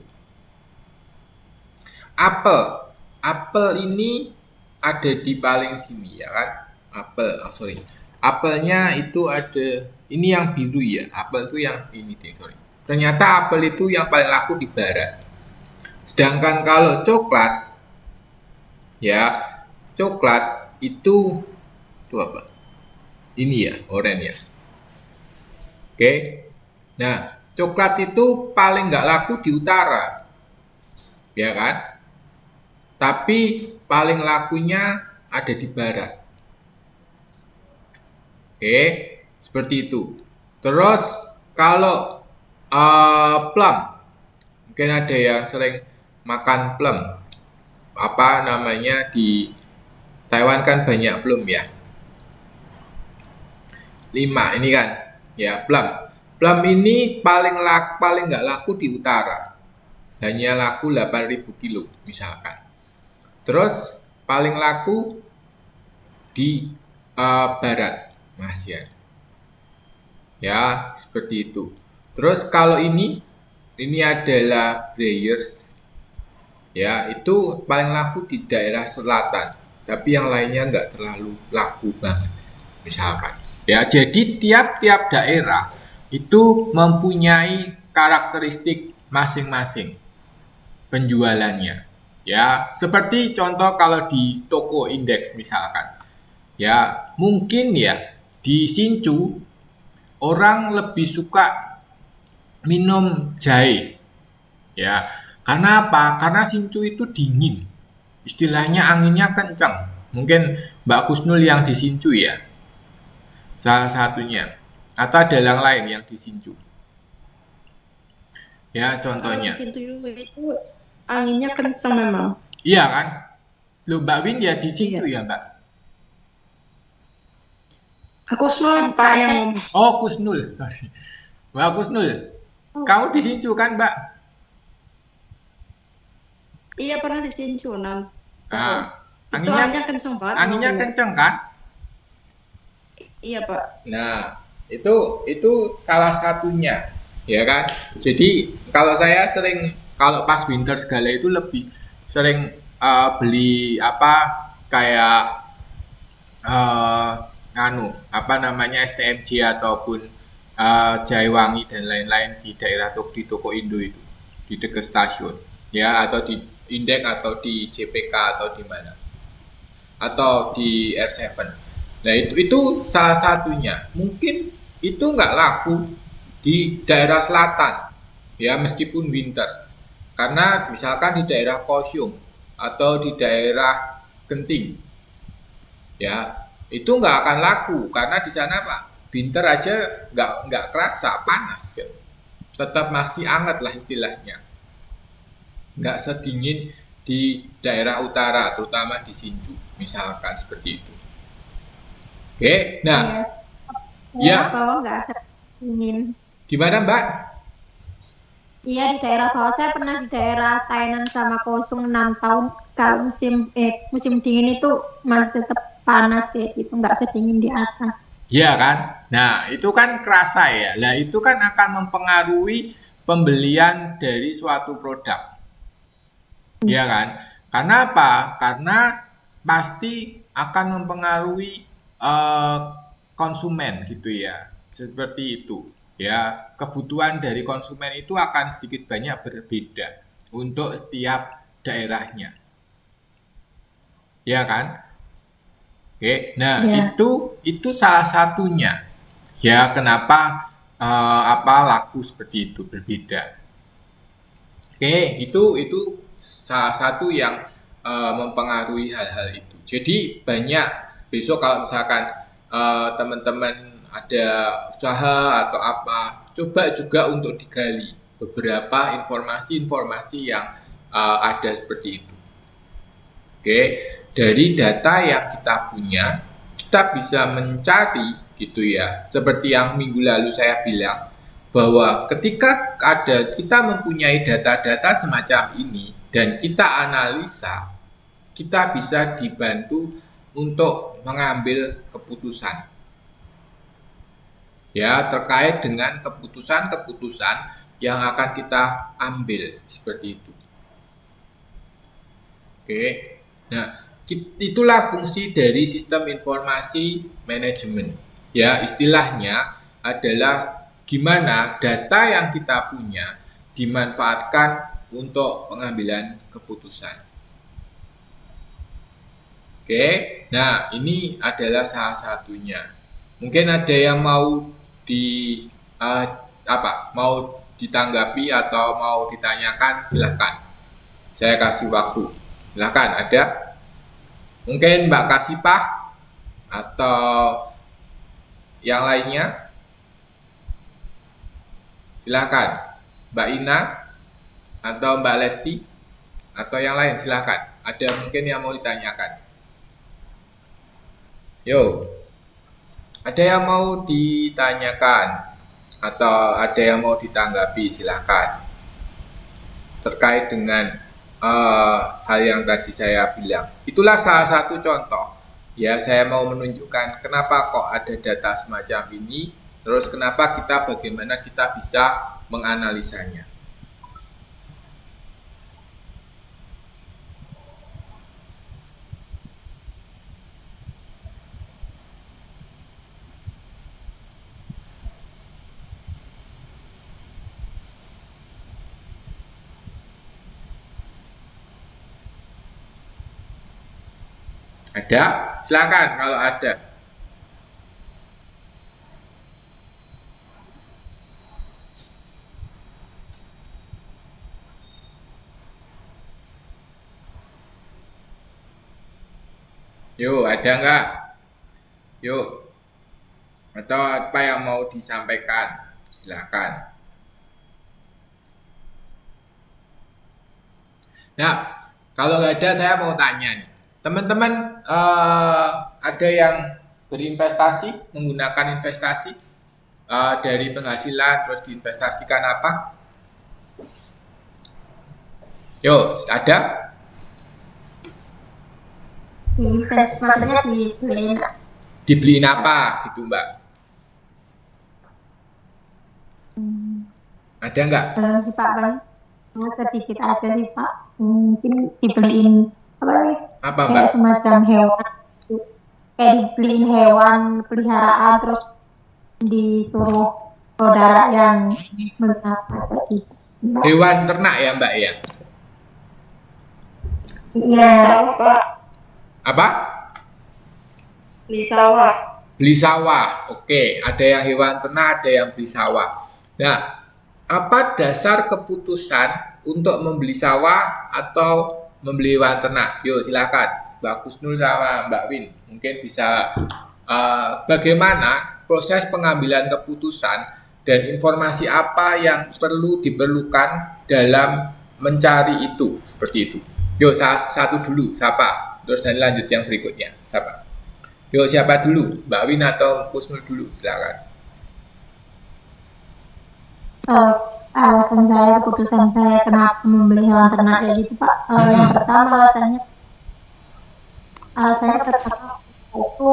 Apel ini ada di paling sini ya kan? Apelnya itu ada, ini yang biru ya, apel itu yang ini deh, Ternyata apel itu yang paling laku di barat. Sedangkan kalau coklat itu apa? Ini ya, oranye ya. Oke. Nah, coklat itu paling nggak laku di utara. Ya kan? Tapi paling lakunya ada di barat. Oke, seperti itu. Terus kalau plum, mungkin ada yang sering makan plum. Di Taiwan kan banyak plum ya. 5 ini kan, ya plum. Plum ini paling nggak laku di utara. Hanya laku 8.000 kilo misalkan. Terus paling laku di barat, Mas Yan. Ya, seperti itu. Terus kalau ini adalah Breyers. Ya, itu paling laku di daerah selatan. Tapi yang lainnya nggak terlalu laku banget. Misalkan. Ya, jadi tiap-tiap daerah itu mempunyai karakteristik masing-masing penjualannya. Ya, seperti contoh kalau di toko indeks misalkan. Ya, mungkin ya di Sincu orang lebih suka minum jahe. Ya, karena apa? Karena Sincu itu dingin. Istilahnya anginnya kencang. Mungkin Mbak Kusnul yang di Sincu ya. Salah satunya. Atau ada yang lain yang di Sincu. Ya, Kalau di contohnya. situ itu anginnya kencang memang. Iya kan? Loh, Mbak Win ya di Sincu ya, Mbak? Aku semua Pak yang ngomong. Oh, Kusnul. Sorry. Mbak Kusnul. Kamu di Sincu kan, Mbak? Iya pernah di Sincunan. Nah, Itu anginnya kencang banget. anginnya kenceng kan? Iya Pak. Nah, itu salah satunya, ya kan? Jadi kalau saya sering kalau pas winter segala itu lebih sering beli apa kayak apa namanya STMJ ataupun Jahe Wangi dan lain-lain di daerah di toko Indo itu di dekat stasiun, ya atau di Indek atau di JPK atau di mana atau di R7. Nah itu salah satunya. Mungkin itu nggak laku di daerah selatan, ya meskipun winter. Karena misalkan di daerah Kosyung atau di daerah Genting, ya itu nggak akan laku karena di sana Pak winter aja nggak kerasa panas kan. Tetap masih hangat lah istilahnya. Nggak sedingin di daerah utara, terutama di Sinju, misalkan seperti itu. Oke, nah, ya. Kalau nggak ada dingin. Gimana Mbak? Iya di daerah bawah saya pernah di daerah Tainan sama Kosong 6 tahun. Kalau musim dingin itu masih tetap panas kayak gitu, nggak sedingin di atas. Iya kan? Nah, itu kan kerasa ya. Nah, itu kan akan mempengaruhi pembelian dari suatu produk. Iya kan? Karena apa? Karena pasti akan mempengaruhi konsumen gitu ya. Seperti itu. Ya, kebutuhan dari konsumen itu akan sedikit banyak berbeda untuk setiap daerahnya. Ya kan? Oke, nah Ya. itu salah satunya. Ya, kenapa laku seperti itu berbeda. Oke, itu salah satu yang mempengaruhi hal-hal itu. Jadi banyak besok kalau misalkan teman-teman ada usaha atau apa, coba juga untuk digali beberapa informasi-informasi yang ada seperti itu. Oke, dari data yang kita punya, kita bisa mencari gitu ya. Seperti yang minggu lalu saya bilang bahwa ketika kita mempunyai data-data semacam ini dan kita analisa, kita bisa dibantu untuk mengambil keputusan. Ya, terkait dengan keputusan-keputusan yang akan kita ambil seperti itu. Oke. Nah, itulah fungsi dari sistem informasi manajemen. Ya, istilahnya adalah gimana data yang kita punya dimanfaatkan untuk pengambilan keputusan. Oke. Nah, ini adalah salah satunya. Mungkin ada yang mau mau ditanggapi atau mau ditanyakan, silahkan. Saya kasih waktu. Silahkan, ada? Mungkin Mbak Kasipah atau yang lainnya? Silahkan. Mbak Ina atau Mbak Lesti atau yang lain, silahkan. Ada mungkin yang mau ditanyakan. Yo. Ada yang mau ditanyakan atau ada yang mau ditanggapi, silahkan. Terkait dengan hal yang tadi saya bilang. Itulah salah satu contoh Ya, saya mau menunjukkan kenapa kok ada data semacam ini, terus kenapa bagaimana kita bisa menganalisanya. Ada? Silakan kalau ada. Yuk, ada nggak? Yuk. Atau apa yang mau disampaikan? Silakan. Nah, kalau nggak ada, saya mau tanya nih. Teman-teman, ada yang berinvestasi, menggunakan investasi dari penghasilan, terus diinvestasikan apa? Yuk, ada? Maksudnya dibeliin Dibeliin apa gitu, Mbak? Ada nggak? belum sih Pak, paling sedikit ada sih Pak. Mungkin dibeliin apa nih? Apa, Mbak? Kayak semacam hewan, kayak dibeliin hewan peliharaan terus disuruh saudara yang mengapa gitu. Hewan ternak ya, Mbak ya? Iya. Sawah, Pak. Apa? Beli sawah. Beli sawah. Oke, ada yang hewan ternak, ada yang beli sawah. Nah, apa dasar keputusan untuk membeli sawah atau membeli hewan ternak? Yuk, silakan. Mbak Kusnul sama Mbak Win. Mungkin bisa bagaimana proses pengambilan keputusan dan informasi apa yang perlu diperlukan dalam mencari itu, seperti itu. Yuk, satu dulu, siapa? Terus nanti lanjut yang berikutnya, siapa? Yuk, siapa dulu? Mbak Win atau Kusnul dulu? Silakan. Alasan saya, keputusan saya kenapa membeli hewan ternak kayak gitu Pak. Yang pertama alasannya itu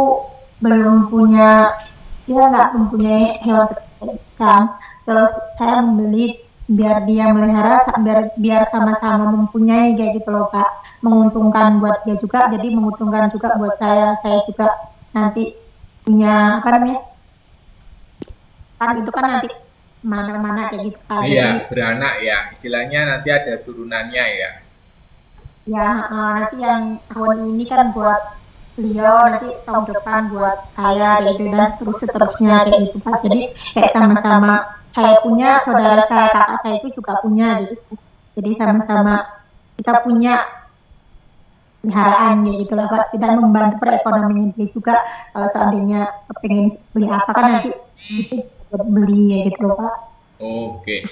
belum punya, dia nggak mempunyai hewan ternak kan. Kalau saya membeli biar dia melihara, biar sama-sama mempunyai kayak gitu loh Pak. Menguntungkan buat dia juga, jadi menguntungkan juga buat saya juga nanti punya apa namanya? Kan itu kan nanti mana-mana kayak gitu Pak. Iya, beranak ya. Istilahnya nanti ada turunannya ya. Ya, nanti yang tahun ini kan buat beliau, nanti tahun depan buat saya kayak gitu dan seterusnya kayak gitu Pak. Jadi kayak sama-sama saya punya, saudara saya, kakak saya itu juga punya gitu. Jadi sama-sama kita punya peliharaan gitu lah Pak. Tidak membantu perekonomian dia juga. Kalau seandainya pengen beli apa kan nanti itu beli gitu loh Pak. Oke.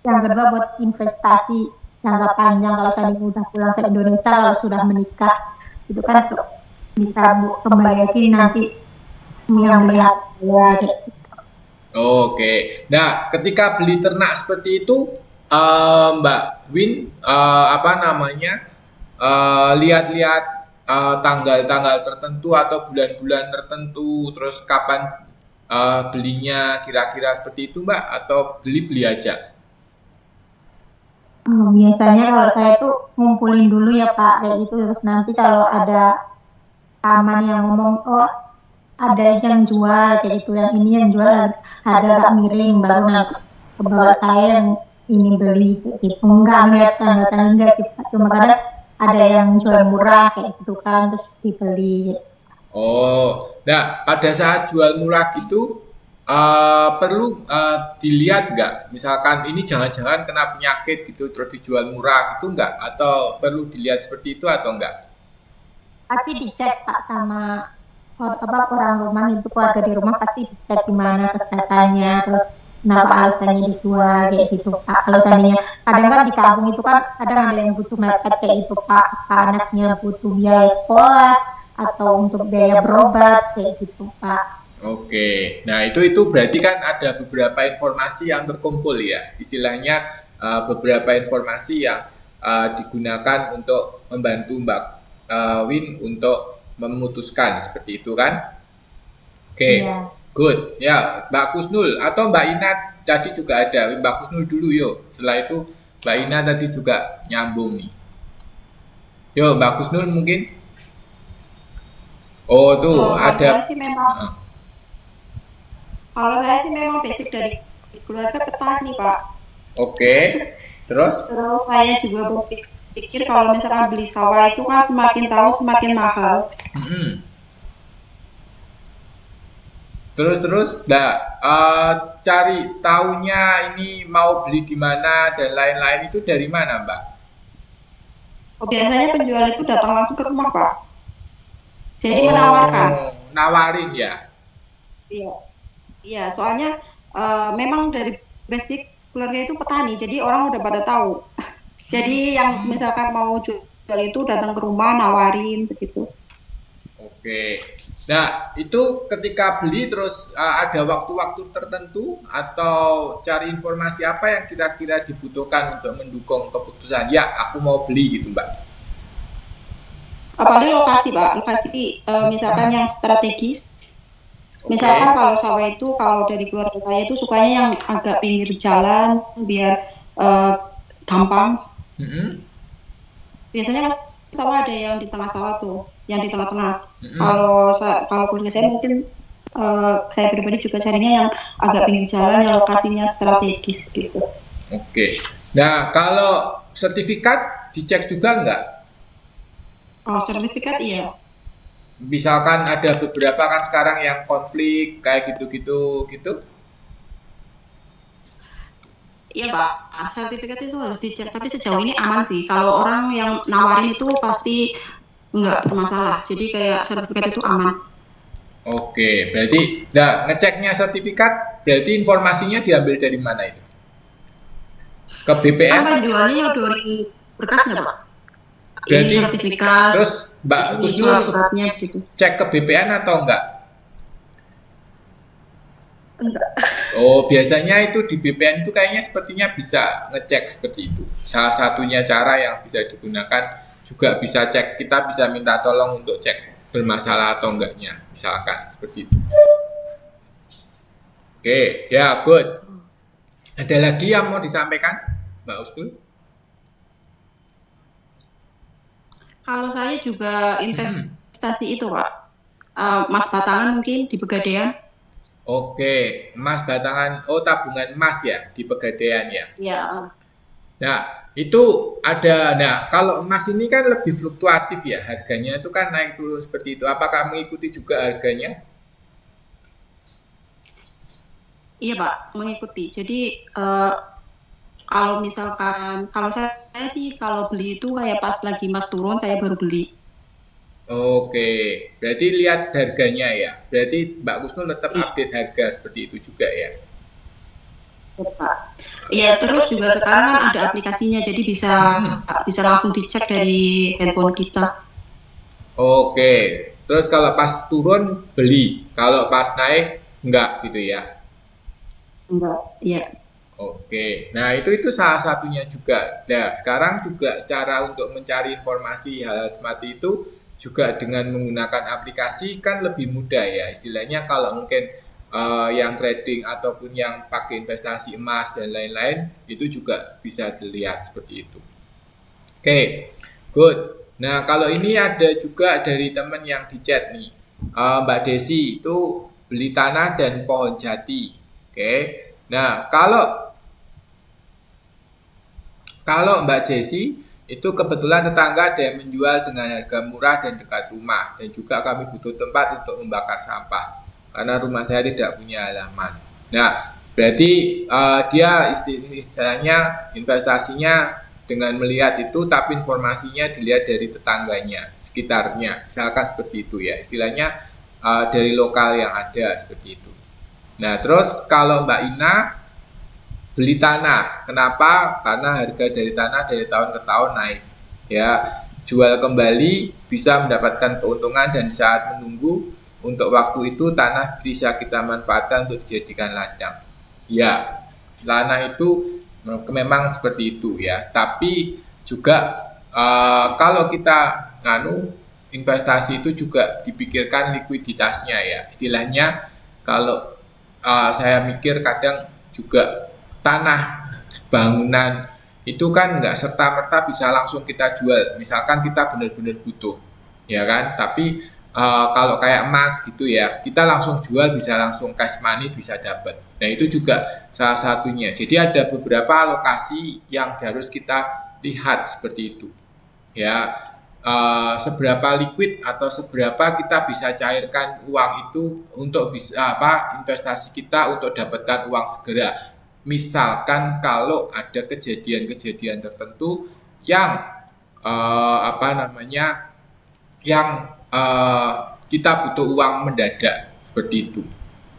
Yang kedua buat investasi jangka panjang, kalau seandainya udah pulang ke Indonesia, kalau sudah menikah itu kan bisa kembali lagi nanti yang melihat ya gitu. Oke. Nah, ketika beli ternak seperti itu, Mbak Win, lihat-lihat tanggal-tanggal tertentu atau bulan-bulan tertentu, terus kapan belinya, kira-kira seperti itu, Mbak, atau beli-beli aja? Biasanya kalau saya tuh ngumpulin dulu ya Pak kayak gitu, terus nanti kalau ada aman yang ngomong oh ada yang jual kayak gitu, yang ini yang jual harga agak miring, baru nanti ke bawah saya yang ini beli kayak gitu. Enggak lihat tanda-tanda enggak sih Pak, cuma kadang ada yang jual murah kayak gitu kan terus dibeli. Oh, nah pada saat jual murah gitu perlu dilihat nggak? Misalkan ini jangan-jangan kena penyakit gitu terus dijual murah gitu nggak? Atau perlu dilihat seperti itu atau enggak? Pasti dicek Pak sama orang rumah, itu keluarga di rumah pasti dicek gimana kesehatannya, terus kenapa alasannya dijual kayak gitu Pak. Kalau seandainya kadang kan di kampung itu kan kadang ada yang butuh mepet kayak gitu Pak, anaknya butuh biaya sekolah atau untuk biaya berobat kayak gitu Pak. Oke, nah itu berarti kan ada beberapa informasi yang terkumpul ya, istilahnya beberapa informasi yang digunakan untuk membantu Mbak Win untuk memutuskan seperti itu kan? Oke, Iya. good. Ya, Mbak Kusnul atau Mbak Ina tadi juga ada. Mbak Kusnul dulu yuk. Setelah itu Mbak Ina tadi juga nyambung nih. Yo, Mbak Kusnul mungkin. Oh, tuh Kalau ada. saya sih memang, Heeh. kalau saya sih memang basic dari keluarga petani, Pak. Oke. Terus? Terus saya juga berpikir kalau misalkan beli sawah itu kan semakin tahu semakin mahal. Mm-mm. Terus, Mbak, cari taunya ini mau beli di mana dan lain-lain itu dari mana, Mbak? Oh, biasanya penjual itu datang langsung ke rumah, Pak. Jadi menawarkan. Oh, nawarin ya. Iya, iya. Soalnya memang dari basic keluarga itu petani, jadi orang udah pada tahu. Jadi yang misalkan mau jual itu datang ke rumah nawarin begitu. Oke. Nah, itu ketika beli terus ada waktu-waktu tertentu atau cari informasi apa yang kira-kira dibutuhkan untuk mendukung keputusan, ya aku mau beli gitu, Mbak. Apalagi lokasi, Pak. Lokasi misalkan yang strategis. Oke. Misalkan kalau sawah itu kalau dari keluarga saya itu sukanya yang agak pinggir jalan biar eh, gampang. Mm-mm. Biasanya kan sawah ada yang di tengah sawah tuh, yang di tengah-tengah. Mm-mm. Kalau keluarga saya mungkin saya pribadi juga carinya yang agak pinggir jalan yang lokasinya strategis gitu. Oke. Nah, kalau sertifikat dicek juga nggak? Oh, sertifikat iya. Misalkan ada beberapa kan sekarang yang konflik kayak gitu-gitu gitu. Iya Pak, sertifikat itu harus dicek. Tapi sejauh ini aman sih. Kalau orang yang nawarin itu pasti nggak bermasalah. Jadi kayak sertifikat itu aman. Oke, berarti nah ngeceknya sertifikat berarti informasinya diambil dari mana itu? Ke BPN? Apa jualnya dari berkasnya Pak? Ini Berarti sertifikat, terus Mbak ini Kusnul surat-suratnya begitu. cek ke BPN atau enggak? Enggak. Oh, biasanya itu di BPN itu kayaknya sepertinya bisa ngecek seperti itu. Salah satunya cara yang bisa digunakan juga bisa cek, kita bisa minta tolong untuk cek bermasalah atau enggaknya, misalkan seperti itu. Oke, ya good. Ada lagi yang mau disampaikan, Mbak Ustul? Kalau saya juga investasi itu Pak. Mas batangan mungkin di Pegadaian. Oke, emas batangan, oh tabungan emas ya di Pegadaian ya. Ya, Nah, itu ada, nah kalau emas ini kan lebih fluktuatif ya, harganya itu kan naik turun seperti itu. Apakah mengikuti juga harganya? iya Pak, mengikuti. Jadi kalau misalkan, kalau saya sih kalau beli itu kayak pas lagi mas turun saya baru beli. Oke, berarti lihat harganya ya. Berarti Mbak Kusnul tetap Iya update harga seperti itu juga ya. Pak. Iya terus juga sekarang kan ada aplikasinya, jadi bisa bisa langsung dicek dari handphone kita. Oke, terus kalau pas turun beli, kalau pas naik enggak gitu ya. Enggak, iya. Oke, nah itu salah satunya juga. Nah, sekarang juga cara untuk mencari informasi hal seperti itu juga dengan menggunakan aplikasi kan lebih mudah ya. Istilahnya kalau mungkin yang trading ataupun yang pakai investasi emas dan lain-lain itu juga bisa dilihat seperti itu. Oke, good. Nah, kalau ini ada juga dari teman yang di chat nih, Mbak Desi itu beli tanah dan pohon jati. Oke, nah kalau Mbak Jessi itu kebetulan tetangga ada yang menjual dengan harga murah dan dekat rumah dan juga kami butuh tempat untuk membakar sampah karena rumah saya tidak punya halaman. Nah, berarti dia istilahnya investasinya dengan melihat itu tapi informasinya dilihat dari tetangganya, sekitarnya. Misalkan seperti itu ya. Istilahnya dari lokal yang ada seperti itu. Nah, terus kalau Mbak Ina beli tanah. Kenapa? Karena harga dari tanah dari tahun ke tahun naik. Ya, jual kembali bisa mendapatkan keuntungan dan saat menunggu untuk waktu itu tanah bisa kita manfaatkan untuk dijadikan ladang. Ya, tanah itu memang seperti itu ya. Tapi juga kalau kita investasi itu juga dipikirkan likuiditasnya ya. Istilahnya kalau saya mikir kadang juga tanah bangunan itu kan nggak serta-merta bisa langsung kita jual. Misalkan kita benar-benar butuh, ya kan? Tapi kalau kayak emas gitu ya, kita langsung jual bisa langsung cash money bisa dapat. Nah itu juga salah satunya. Jadi ada beberapa alokasi yang harus kita lihat seperti itu. Ya, seberapa liquid atau seberapa kita bisa cairkan uang itu untuk bisa investasi kita untuk dapatkan uang segera. Misalkan kalau ada kejadian-kejadian tertentu yang yang kita butuh uang mendadak seperti itu.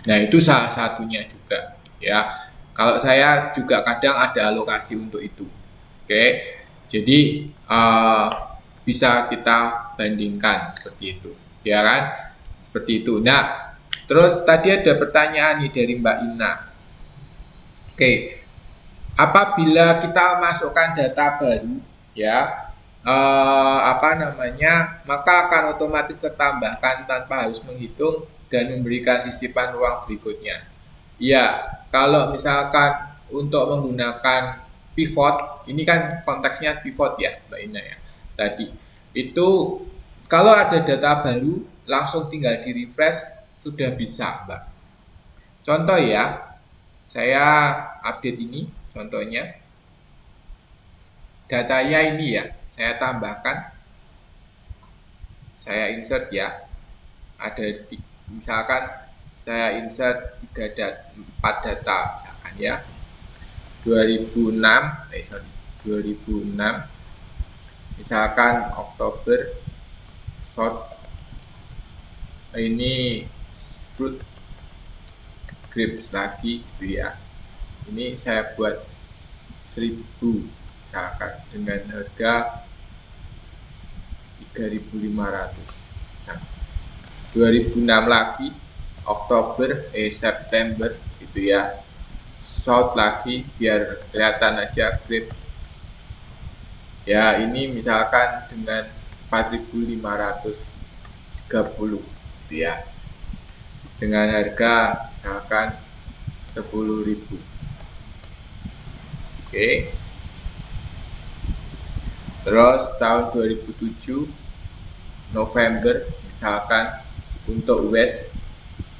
Nah itu salah satunya juga ya. Kalau saya juga kadang ada alokasi untuk itu. Oke, jadi bisa kita bandingkan seperti itu, ya kan? Seperti itu. Nah, terus tadi ada pertanyaan nih dari Mbak Ina. Oke, apabila kita masukkan data baru, ya, maka akan otomatis tertambahkan tanpa harus menghitung dan memberikan sisipan uang berikutnya. Ya, kalau misalkan untuk menggunakan pivot, ini kan konteksnya pivot ya, Mbak Ina ya. Tadi itu kalau ada data baru langsung tinggal di refresh sudah bisa, Mbak. Contoh ya, saya update ini contohnya. Datanya ini ya, saya tambahkan, saya insert ya. Ada misalkan saya insert 4 data misalkan ya. 2006 misalkan Oktober short ini fruit grapes lagi gitu ya. Ini saya buat 1000 misalkan dengan harga 3.500. 2006 lagi September gitu ya, short lagi biar kelihatan aja grapes ya. Ini misalkan dengan 4.530 gitu ya, dengan harga misalkan 10.000. Oke. Terus tahun 2007 November misalkan untuk West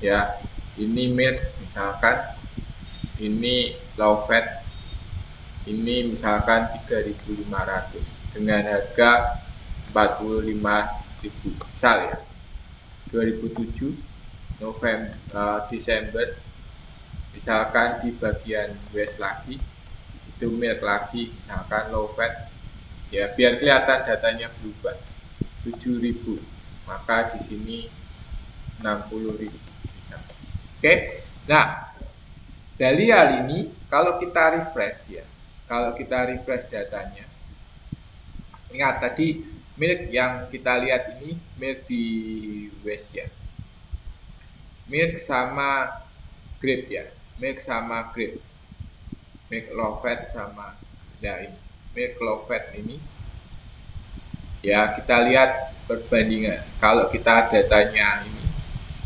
ya, ini milk misalkan, ini low fat, ini misalkan 3.500 dengan harga 45.000 misal ya. 2007 Desember misalkan di bagian West lagi itu milk lagi misalkan low fat ya, biar kelihatan datanya berubah 7.000, maka di sini 60.000 misalkan. Oke. Nah, dari hal ini kalau kita refresh ya, kalau kita refresh datanya, ingat tadi milk yang kita lihat ini milk di West ya, milk sama grape ya, milk sama grape, milk low fat sama ya ini milk low fat ini ya. Kita lihat perbandingan, kalau kita datanya ini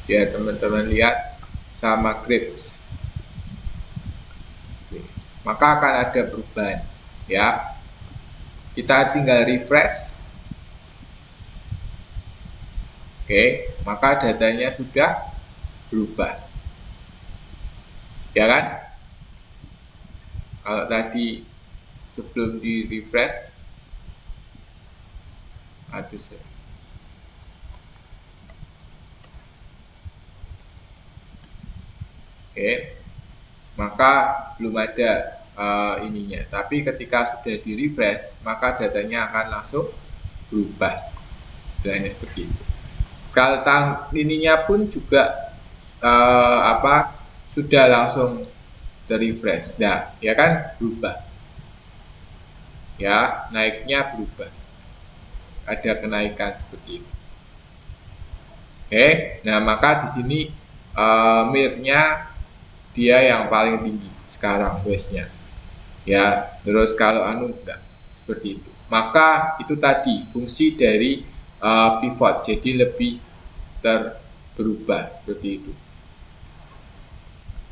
biar teman-teman lihat sama grapes, maka akan ada perubahan ya. Kita tinggal refresh. Oke, maka datanya sudah berubah ya kan. Kalau tadi sebelum di refresh oke, maka belum ada ininya. Tapi ketika sudah di refresh, maka datanya akan langsung berubah. Istilahnya seperti itu. Kalau ininya pun juga sudah langsung ter-refresh. Nah, ya kan berubah. Ya, naiknya berubah. Ada kenaikan seperti itu. Oke, nah maka di sini milknya dia yang paling tinggi sekarang Westnya ya. Terus kalau enggak seperti itu, maka itu tadi fungsi dari pivot, jadi lebih berubah seperti itu.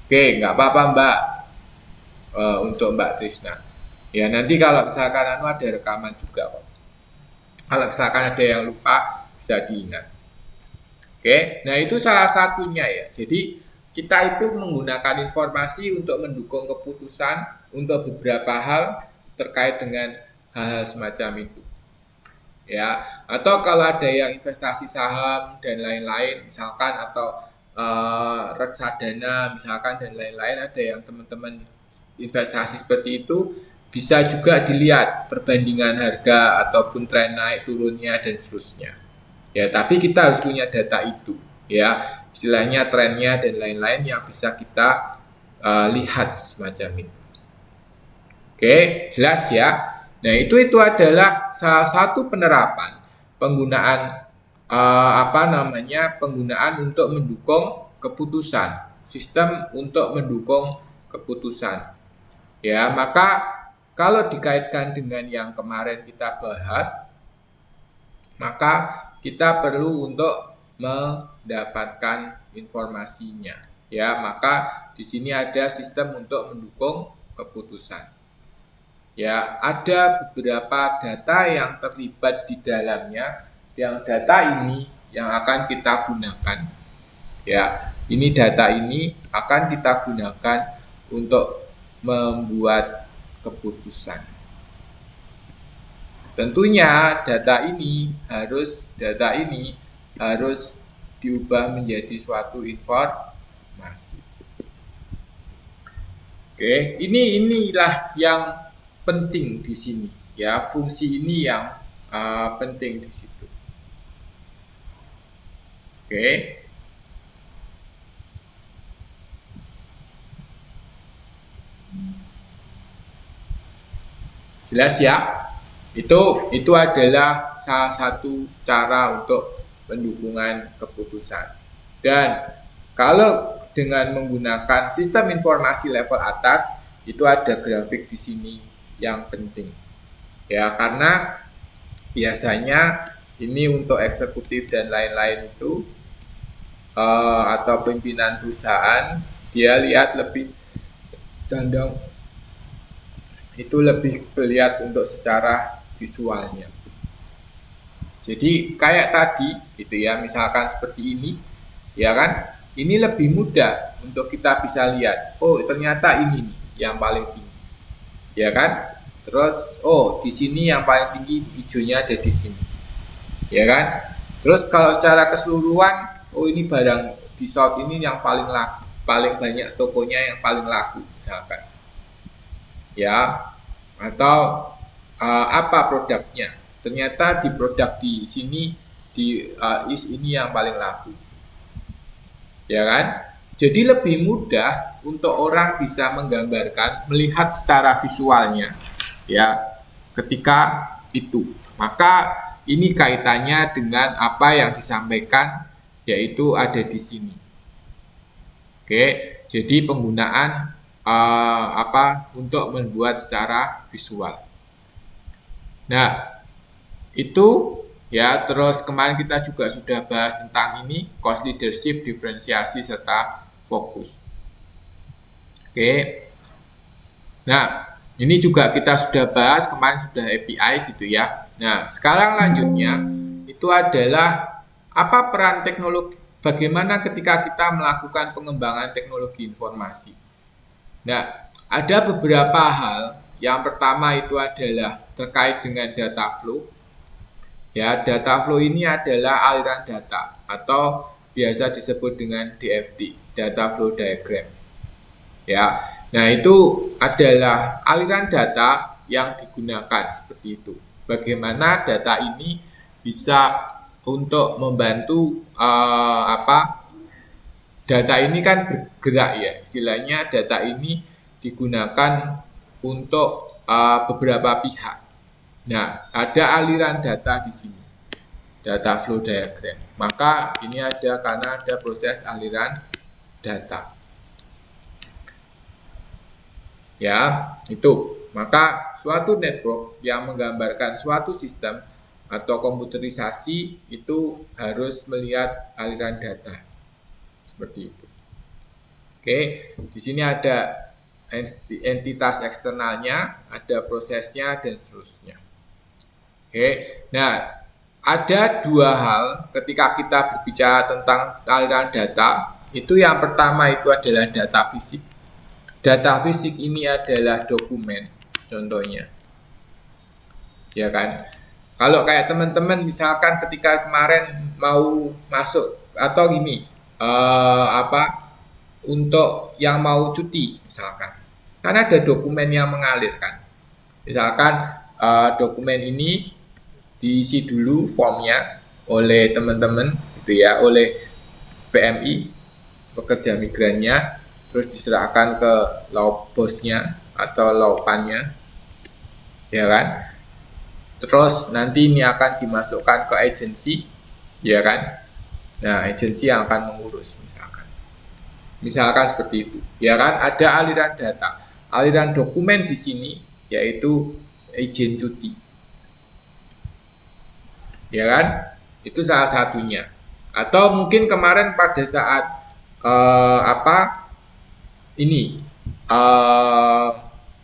Oke, nggak apa-apa Mbak, untuk Mbak Trisna. Ya nanti kalau misalkan ada rekaman juga kok. Kalau misalkan ada yang lupa bisa diingat. Oke, nah itu salah satunya ya. Jadi kita itu menggunakan informasi untuk mendukung keputusan untuk beberapa hal terkait dengan hal-hal semacam itu. Ya, atau kalau ada yang investasi saham dan lain-lain misalkan, atau reksadana misalkan dan lain-lain, ada yang teman-teman investasi seperti itu, bisa juga dilihat perbandingan harga ataupun tren naik turunnya dan seterusnya. Ya, tapi kita harus punya data itu, ya, istilahnya trennya dan lain-lain yang bisa kita lihat semacam itu. Oke, jelas ya. Nah, itu adalah salah satu penerapan penggunaan penggunaan untuk mendukung keputusan, sistem untuk mendukung keputusan. Ya, maka kalau dikaitkan dengan yang kemarin kita bahas, maka kita perlu untuk mendapatkan informasinya. Ya, maka di sini ada sistem untuk mendukung keputusan. Ya, ada beberapa data yang terlibat di dalamnya, yang data ini yang akan kita gunakan. Ya, ini data ini akan kita gunakan untuk membuat keputusan. Tentunya data ini harus diubah menjadi suatu informasi. Oke, inilah yang penting di sini, ya, fungsi ini yang penting di situ. Oke. Jelas ya? Itu adalah salah satu cara untuk pendukungan keputusan. Dan kalau dengan menggunakan sistem informasi level atas, itu ada grafik di sini yang penting. Ya, karena biasanya ini untuk eksekutif dan lain-lain itu atau pimpinan perusahaan, dia lihat lebih condong itu lebih melihat untuk secara visualnya. Jadi kayak tadi gitu ya, misalkan seperti ini, ya kan? Ini lebih mudah untuk kita bisa lihat. Oh, ternyata ini nih yang paling tinggi. Ya kan? Terus di sini yang paling tinggi hijaunya ada di sini. Ya kan? Terus kalau secara keseluruhan, ini barang di shop ini yang paling banyak tokonya yang paling laku misalkan. Ya, atau apa produknya? Ternyata di produk di sini ini yang paling laku. Ya kan? Jadi lebih mudah untuk orang bisa menggambarkan, melihat secara visualnya, ya, ketika itu. Maka ini kaitannya dengan apa yang disampaikan, yaitu ada di sini. Oke, jadi penggunaan untuk membuat secara visual. Nah, itu ya, terus kemarin kita juga sudah bahas tentang ini, cost leadership, diferensiasi serta fokus. Oke. Nah, ini juga kita sudah bahas kemarin, sudah API gitu ya. Nah, sekarang lanjutnya itu adalah apa peran teknologi, bagaimana ketika kita melakukan pengembangan teknologi informasi. Nah, ada beberapa hal. Yang pertama itu adalah terkait dengan data flow. Ya, data flow ini adalah aliran data atau biasa disebut dengan DFD, data flow diagram. Ya. Nah, itu adalah aliran data yang digunakan seperti itu. Bagaimana data ini bisa untuk membantu data ini kan bergerak ya, istilahnya data ini digunakan untuk beberapa pihak. Nah, ada aliran data di sini, data flow diagram. Maka ini ada karena ada proses aliran data. Ya, itu. Maka suatu network yang menggambarkan suatu sistem atau komputerisasi itu harus melihat aliran data seperti itu. Oke, di sini ada entitas eksternalnya, ada prosesnya dan seterusnya. Oke, nah ada dua hal ketika kita berbicara tentang aliran data. Itu yang pertama itu adalah data fisik. Data fisik ini adalah dokumen, contohnya, ya kan? Kalau kayak teman-teman misalkan ketika kemarin mau masuk atau gini, untuk yang mau cuti misalkan, kan ada dokumen yang mengalir kan. Misalkan dokumen ini diisi dulu formnya oleh teman-teman gitu ya, oleh PMI, pekerja migrannya, terus diserahkan ke law bosnya atau lawpannya, ya kan. Terus nanti ini akan dimasukkan ke agensi, ya kan. Nah, agensi yang akan mengurus misalkan seperti itu, ya kan. Ada aliran data, aliran dokumen di sini yaitu izin cuti, ya kan. Itu salah satunya. Atau mungkin kemarin pada saat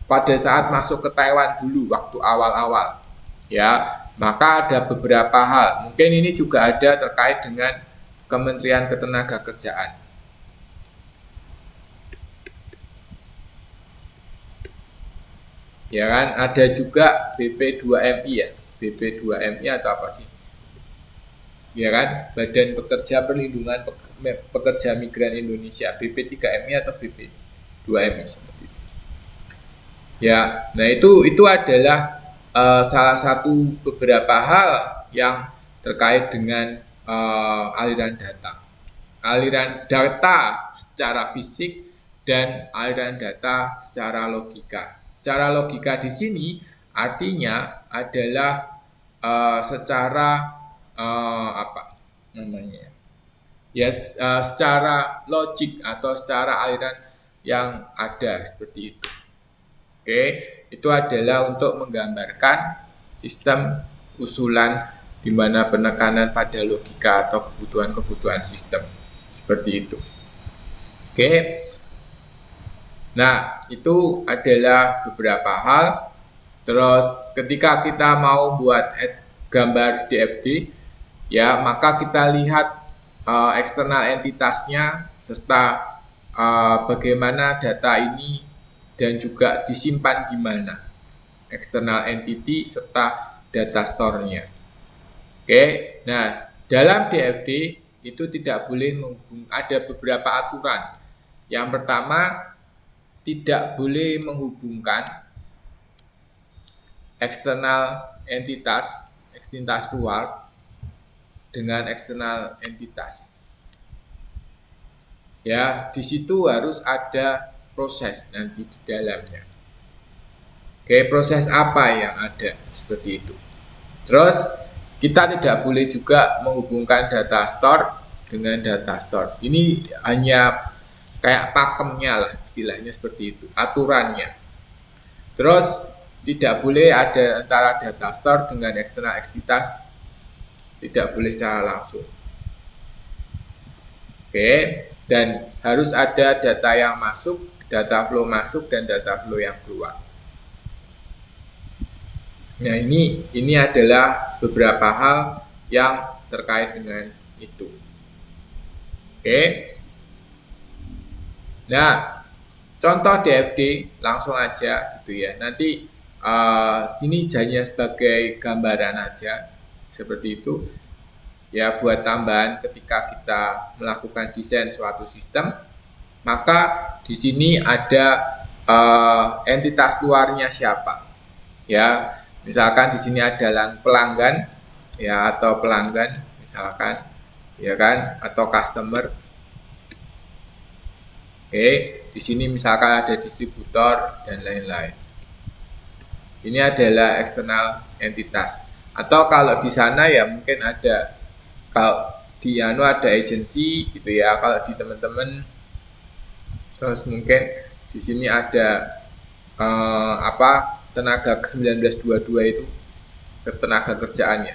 pada saat masuk ke Taiwan dulu waktu awal-awal, ya, maka ada beberapa hal. Mungkin ini juga ada terkait dengan Kementerian Ketenagakerjaan. Ya kan, ada juga BP2MI ya, BP2MI atau apa sih? Ya kan, Badan Pekerja Perlindungan Pekerja Migran Indonesia, BP3MI atau BP2MI seperti itu. Ya, nah itu adalah salah satu beberapa hal yang terkait dengan aliran data. Aliran data secara fisik dan aliran data secara logika. Secara logika di sini artinya adalah secara secara logik atau secara aliran yang ada seperti itu. Oke, itu adalah untuk menggambarkan sistem usulan di mana penekanan pada logika atau kebutuhan-kebutuhan sistem seperti itu. Oke. Nah, itu adalah beberapa hal. Terus ketika kita mau buat gambar DFD, ya, maka kita lihat eksternal entitasnya serta bagaimana data ini dan juga disimpan di mana. External entity serta data store-nya. Oke. Nah, dalam DFD itu tidak boleh ada beberapa aturan. Yang pertama, tidak boleh menghubungkan eksternal entitas luar dengan eksternal entitas. Ya, di situ harus ada proses nanti di dalamnya. Oke, proses apa yang ada seperti itu. Terus kita tidak boleh juga menghubungkan data store dengan data store. Ini hanya kayak pakemnya lah, istilahnya seperti itu, aturannya. Terus tidak boleh ada antara data store dengan eksternal entitas, tidak boleh secara langsung. Oke, dan harus ada data yang masuk, data flow masuk dan data flow yang keluar. Nah, ini adalah beberapa hal yang terkait dengan itu. Oke. Nah, contoh DFD langsung aja gitu ya. Nanti sini hanya sebagai gambaran aja seperti itu. Ya, buat tambahan ketika kita melakukan desain suatu sistem, maka di sini ada entitas luarnya siapa. Ya, misalkan di sini ada pelanggan ya, atau pelanggan misalkan, ya kan, atau customer. Oke, di sini misalkan ada distributor dan lain-lain. Ini adalah eksternal entitas. Atau kalau di sana ya mungkin ada, kalau di ada agensi gitu ya. Kalau di teman-teman, terus mungkin di sini ada tenaga 1922 itu ketenaga kerjaannya.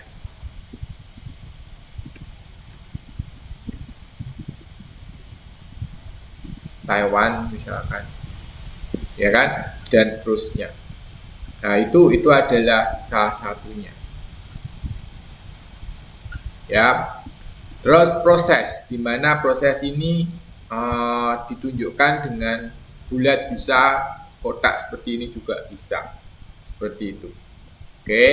Taiwan misalkan, ya kan, dan seterusnya. Nah, itu adalah salah satunya. Ya. Terus proses, di mana proses ini ditunjukkan dengan bulat bisa, kotak seperti ini juga bisa. Seperti itu. Oke.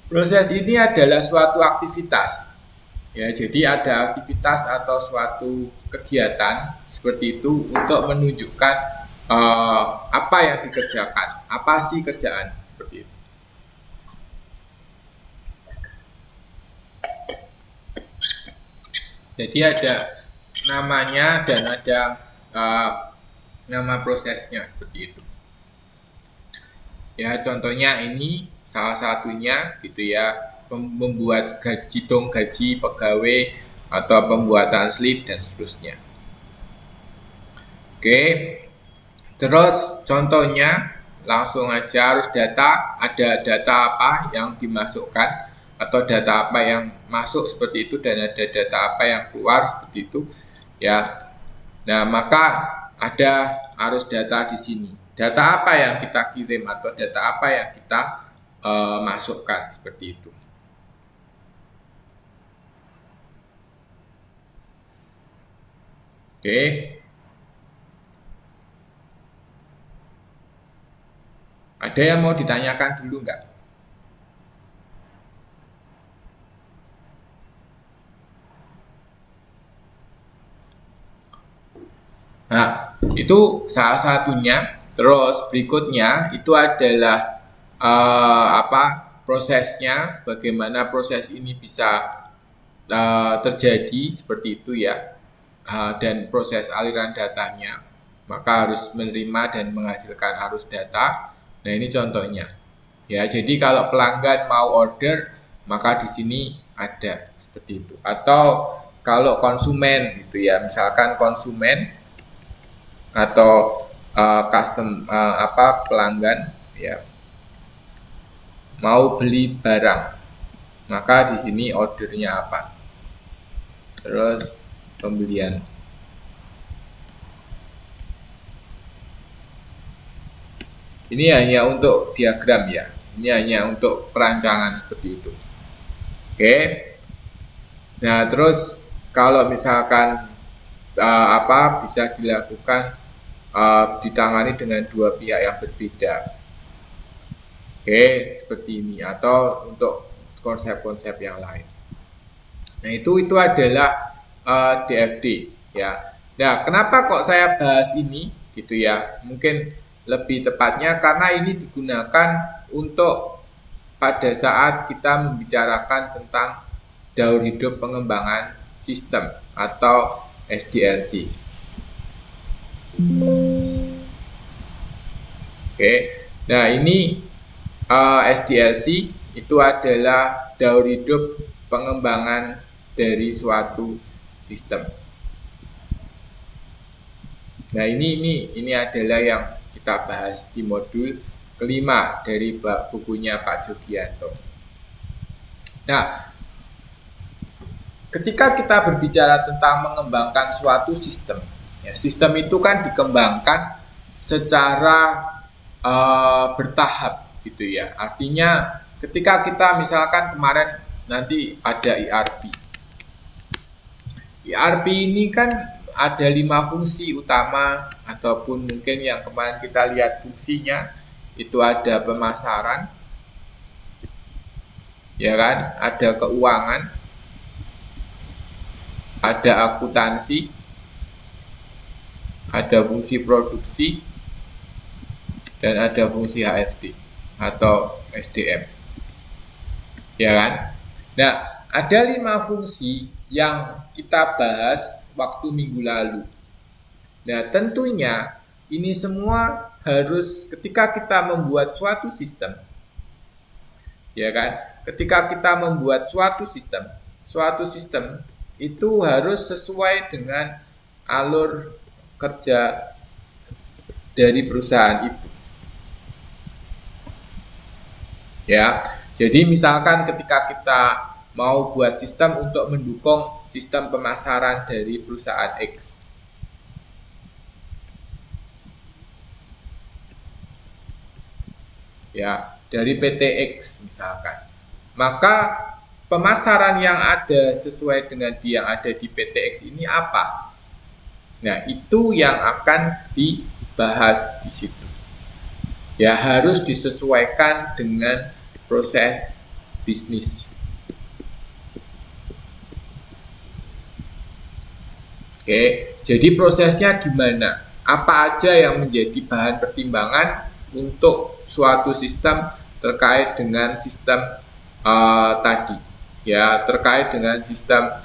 Proses ini adalah suatu aktivitas. Ya, jadi ada aktivitas atau suatu kegiatan seperti itu untuk menunjukkan apa yang dikerjakan, apa sih kerjaan seperti itu. Jadi ada namanya dan ada nama prosesnya seperti itu. Ya, contohnya ini salah satunya gitu ya, membuat gaji pegawai atau pembuatan slip dan seterusnya. Oke, terus contohnya langsung aja harus ada data apa yang dimasukkan atau data apa yang masuk seperti itu dan ada data apa yang keluar seperti itu ya. Nah, maka harus data di sini. Data apa yang kita kirim atau data apa yang kita masukkan seperti itu. Oke. Ada yang mau ditanyakan dulu nggak? Nah, itu salah satunya. Terus berikutnya itu adalah prosesnya, bagaimana proses ini bisa terjadi seperti itu ya, dan proses aliran datanya. Maka harus menerima dan menghasilkan arus data. Nah, ini contohnya. Ya, jadi kalau pelanggan mau order, maka di sini ada seperti itu. Atau kalau konsumen gitu ya, misalkan konsumen atau pelanggan ya mau beli barang, maka di sini ordernya apa, terus pembelian. Ini hanya untuk diagram ya, ini hanya untuk perancangan seperti itu. Oke. Nah, terus kalau misalkan bisa dilakukan ditangani dengan dua pihak yang berbeda. Oke, seperti ini, atau untuk konsep-konsep yang lain. Nah, itu adalah DFD ya. Nah, kenapa kok saya bahas ini gitu ya? Mungkin lebih tepatnya karena ini digunakan untuk pada saat kita membicarakan tentang daur hidup pengembangan sistem atau SDLC. Oke, nah ini SDLC itu adalah daur hidup pengembangan dari suatu sistem. Nah, ini adalah yang kita bahas di modul kelima dari bukunya Pak Jogianto. Nah, ketika kita berbicara tentang mengembangkan suatu sistem, ya, sistem itu kan dikembangkan secara bertahap gitu ya. Artinya ketika kita misalkan kemarin nanti ada ERP. ERP ini kan ada 5 fungsi utama, ataupun mungkin yang kemarin kita lihat fungsinya itu ada pemasaran, ya kan, ada keuangan, ada akuntansi, ada fungsi produksi, dan ada fungsi HRD atau SDM, ya kan. Nah, ada 5 fungsi yang kita bahas waktu minggu lalu. Nah, tentunya ini semua harus ketika kita membuat suatu sistem, ya kan, ketika kita membuat suatu sistem itu harus sesuai dengan alur kerja dari perusahaan itu. Ya, jadi misalkan ketika kita mau buat sistem untuk mendukung sistem pemasaran dari perusahaan X. Ya, dari PT X misalkan. Maka pemasaran yang ada sesuai dengan yang ada di PT X ini apa? Nah, itu yang akan dibahas di situ. Ya, harus disesuaikan dengan proses bisnis. Oke, jadi prosesnya gimana? Apa aja yang menjadi bahan pertimbangan untuk suatu sistem terkait dengan sistem tadi, ya, terkait dengan sistem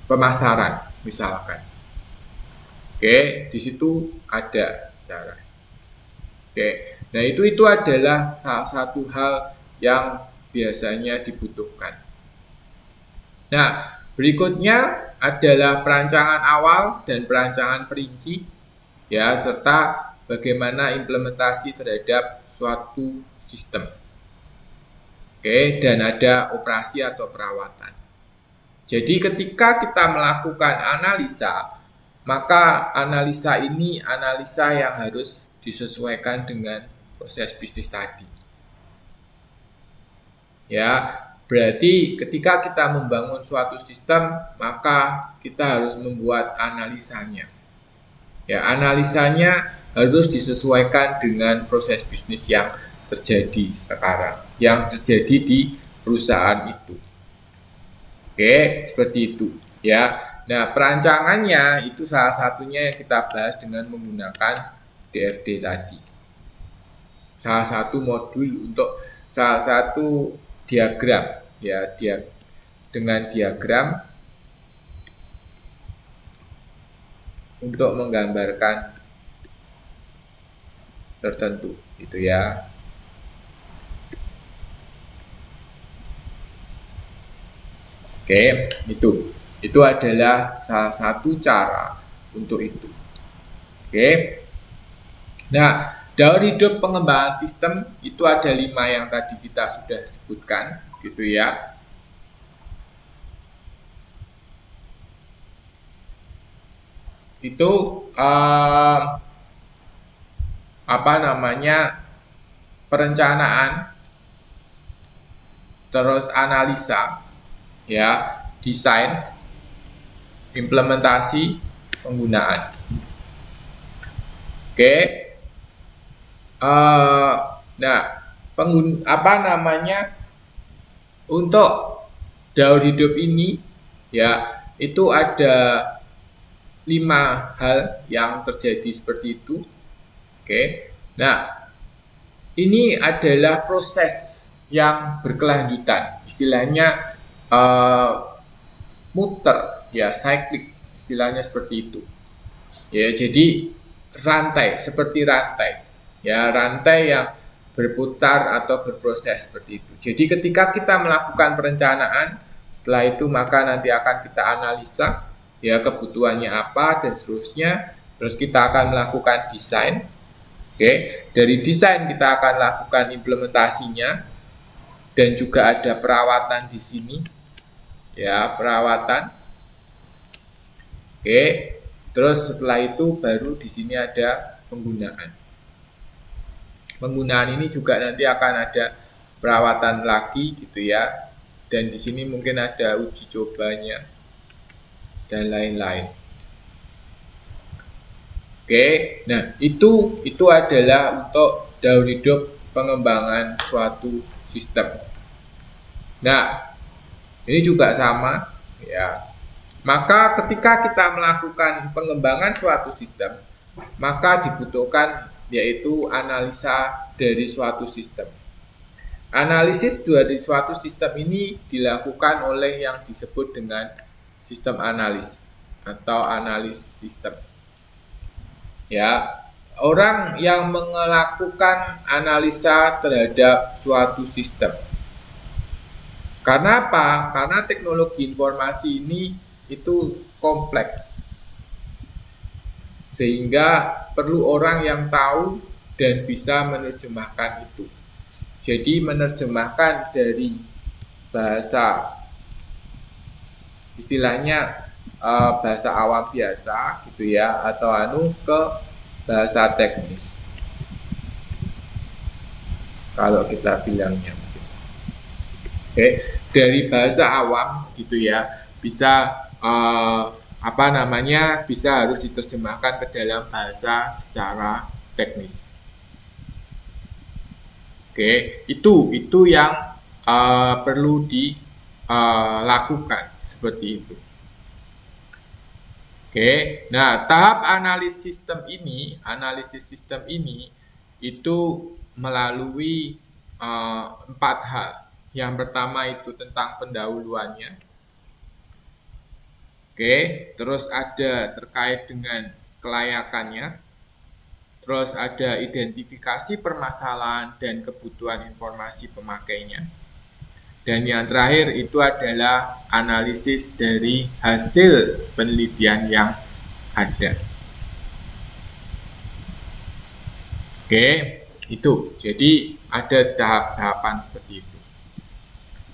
pemasaran misalkan. Oke, di situ ada misalkan. Oke, nah itu adalah salah satu hal yang biasanya dibutuhkan. Nah, berikutnya adalah perancangan awal dan perancangan perinci, ya, serta bagaimana implementasi terhadap suatu sistem. Oke, dan ada operasi atau perawatan. Jadi ketika kita melakukan analisa, maka analisa ini analisa yang harus disesuaikan dengan proses bisnis tadi. Ya, berarti ketika kita membangun suatu sistem, maka kita harus membuat analisanya. Ya, analisanya harus disesuaikan dengan proses bisnis yang terjadi sekarang, yang terjadi di perusahaan itu. Oke, seperti itu. Ya, nah perancangannya itu salah satunya yang kita bahas dengan menggunakan DFD tadi. Salah satu modul untuk salah satu diagram, ya, dengan diagram untuk menggambarkan tertentu, gitu ya. Oke, itu adalah salah satu cara untuk itu. Oke. Nah, daur hidup pengembangan sistem itu ada 5 yang tadi kita sudah sebutkan, gitu ya. Itu perencanaan, terus analisa, ya, desain, implementasi, penggunaan. Oke. Nah, untuk daur hidup ini, ya, itu ada 5 hal yang terjadi seperti itu. Oke. Nah, ini adalah proses yang berkelanjutan, istilahnya muter, ya, cyclic, istilahnya seperti itu. Ya, jadi rantai, seperti rantai, ya, rantai yang berputar atau berproses seperti itu. Jadi ketika kita melakukan perencanaan, setelah itu maka nanti akan kita analisa, ya, kebutuhannya apa dan seterusnya. Terus kita akan melakukan desain. Oke, dari desain kita akan lakukan implementasinya dan juga ada perawatan di sini. Ya, perawatan. Oke, terus setelah itu baru di sini ada penggunaan. Penggunaan ini juga nanti akan ada perawatan lagi, gitu ya. Dan di sini mungkin ada uji cobanya dan lain-lain. Oke, nah itu adalah untuk daur hidup pengembangan suatu sistem. Nah, ini juga sama, ya. Maka ketika kita melakukan pengembangan suatu sistem, maka dibutuhkan yaitu analisa dari suatu sistem. Analisis dari suatu sistem ini dilakukan oleh yang disebut dengan sistem analis atau analis sistem. Ya, orang yang melakukan analisa terhadap suatu sistem. Karena apa? Karena teknologi informasi ini itu kompleks. Sehingga perlu orang yang tahu dan bisa menerjemahkan itu. Jadi menerjemahkan dari bahasa istilahnya bahasa awam biasa gitu ya, atau ke bahasa teknis kalau kita bilangnya. Oke, dari bahasa awam gitu ya bisa bisa harus diterjemahkan ke dalam bahasa secara teknis. Oke, itu yang perlu dilakukan seperti itu. Oke, nah tahap analisis sistem ini itu melalui 4 hal. Yang pertama itu tentang pendahuluannya. Oke, terus ada terkait dengan kelayakannya. Terus ada identifikasi permasalahan dan kebutuhan informasi pemakainya. Dan yang terakhir itu adalah analisis dari hasil penelitian yang ada. Oke, itu. Jadi ada tahap-tahapan seperti itu.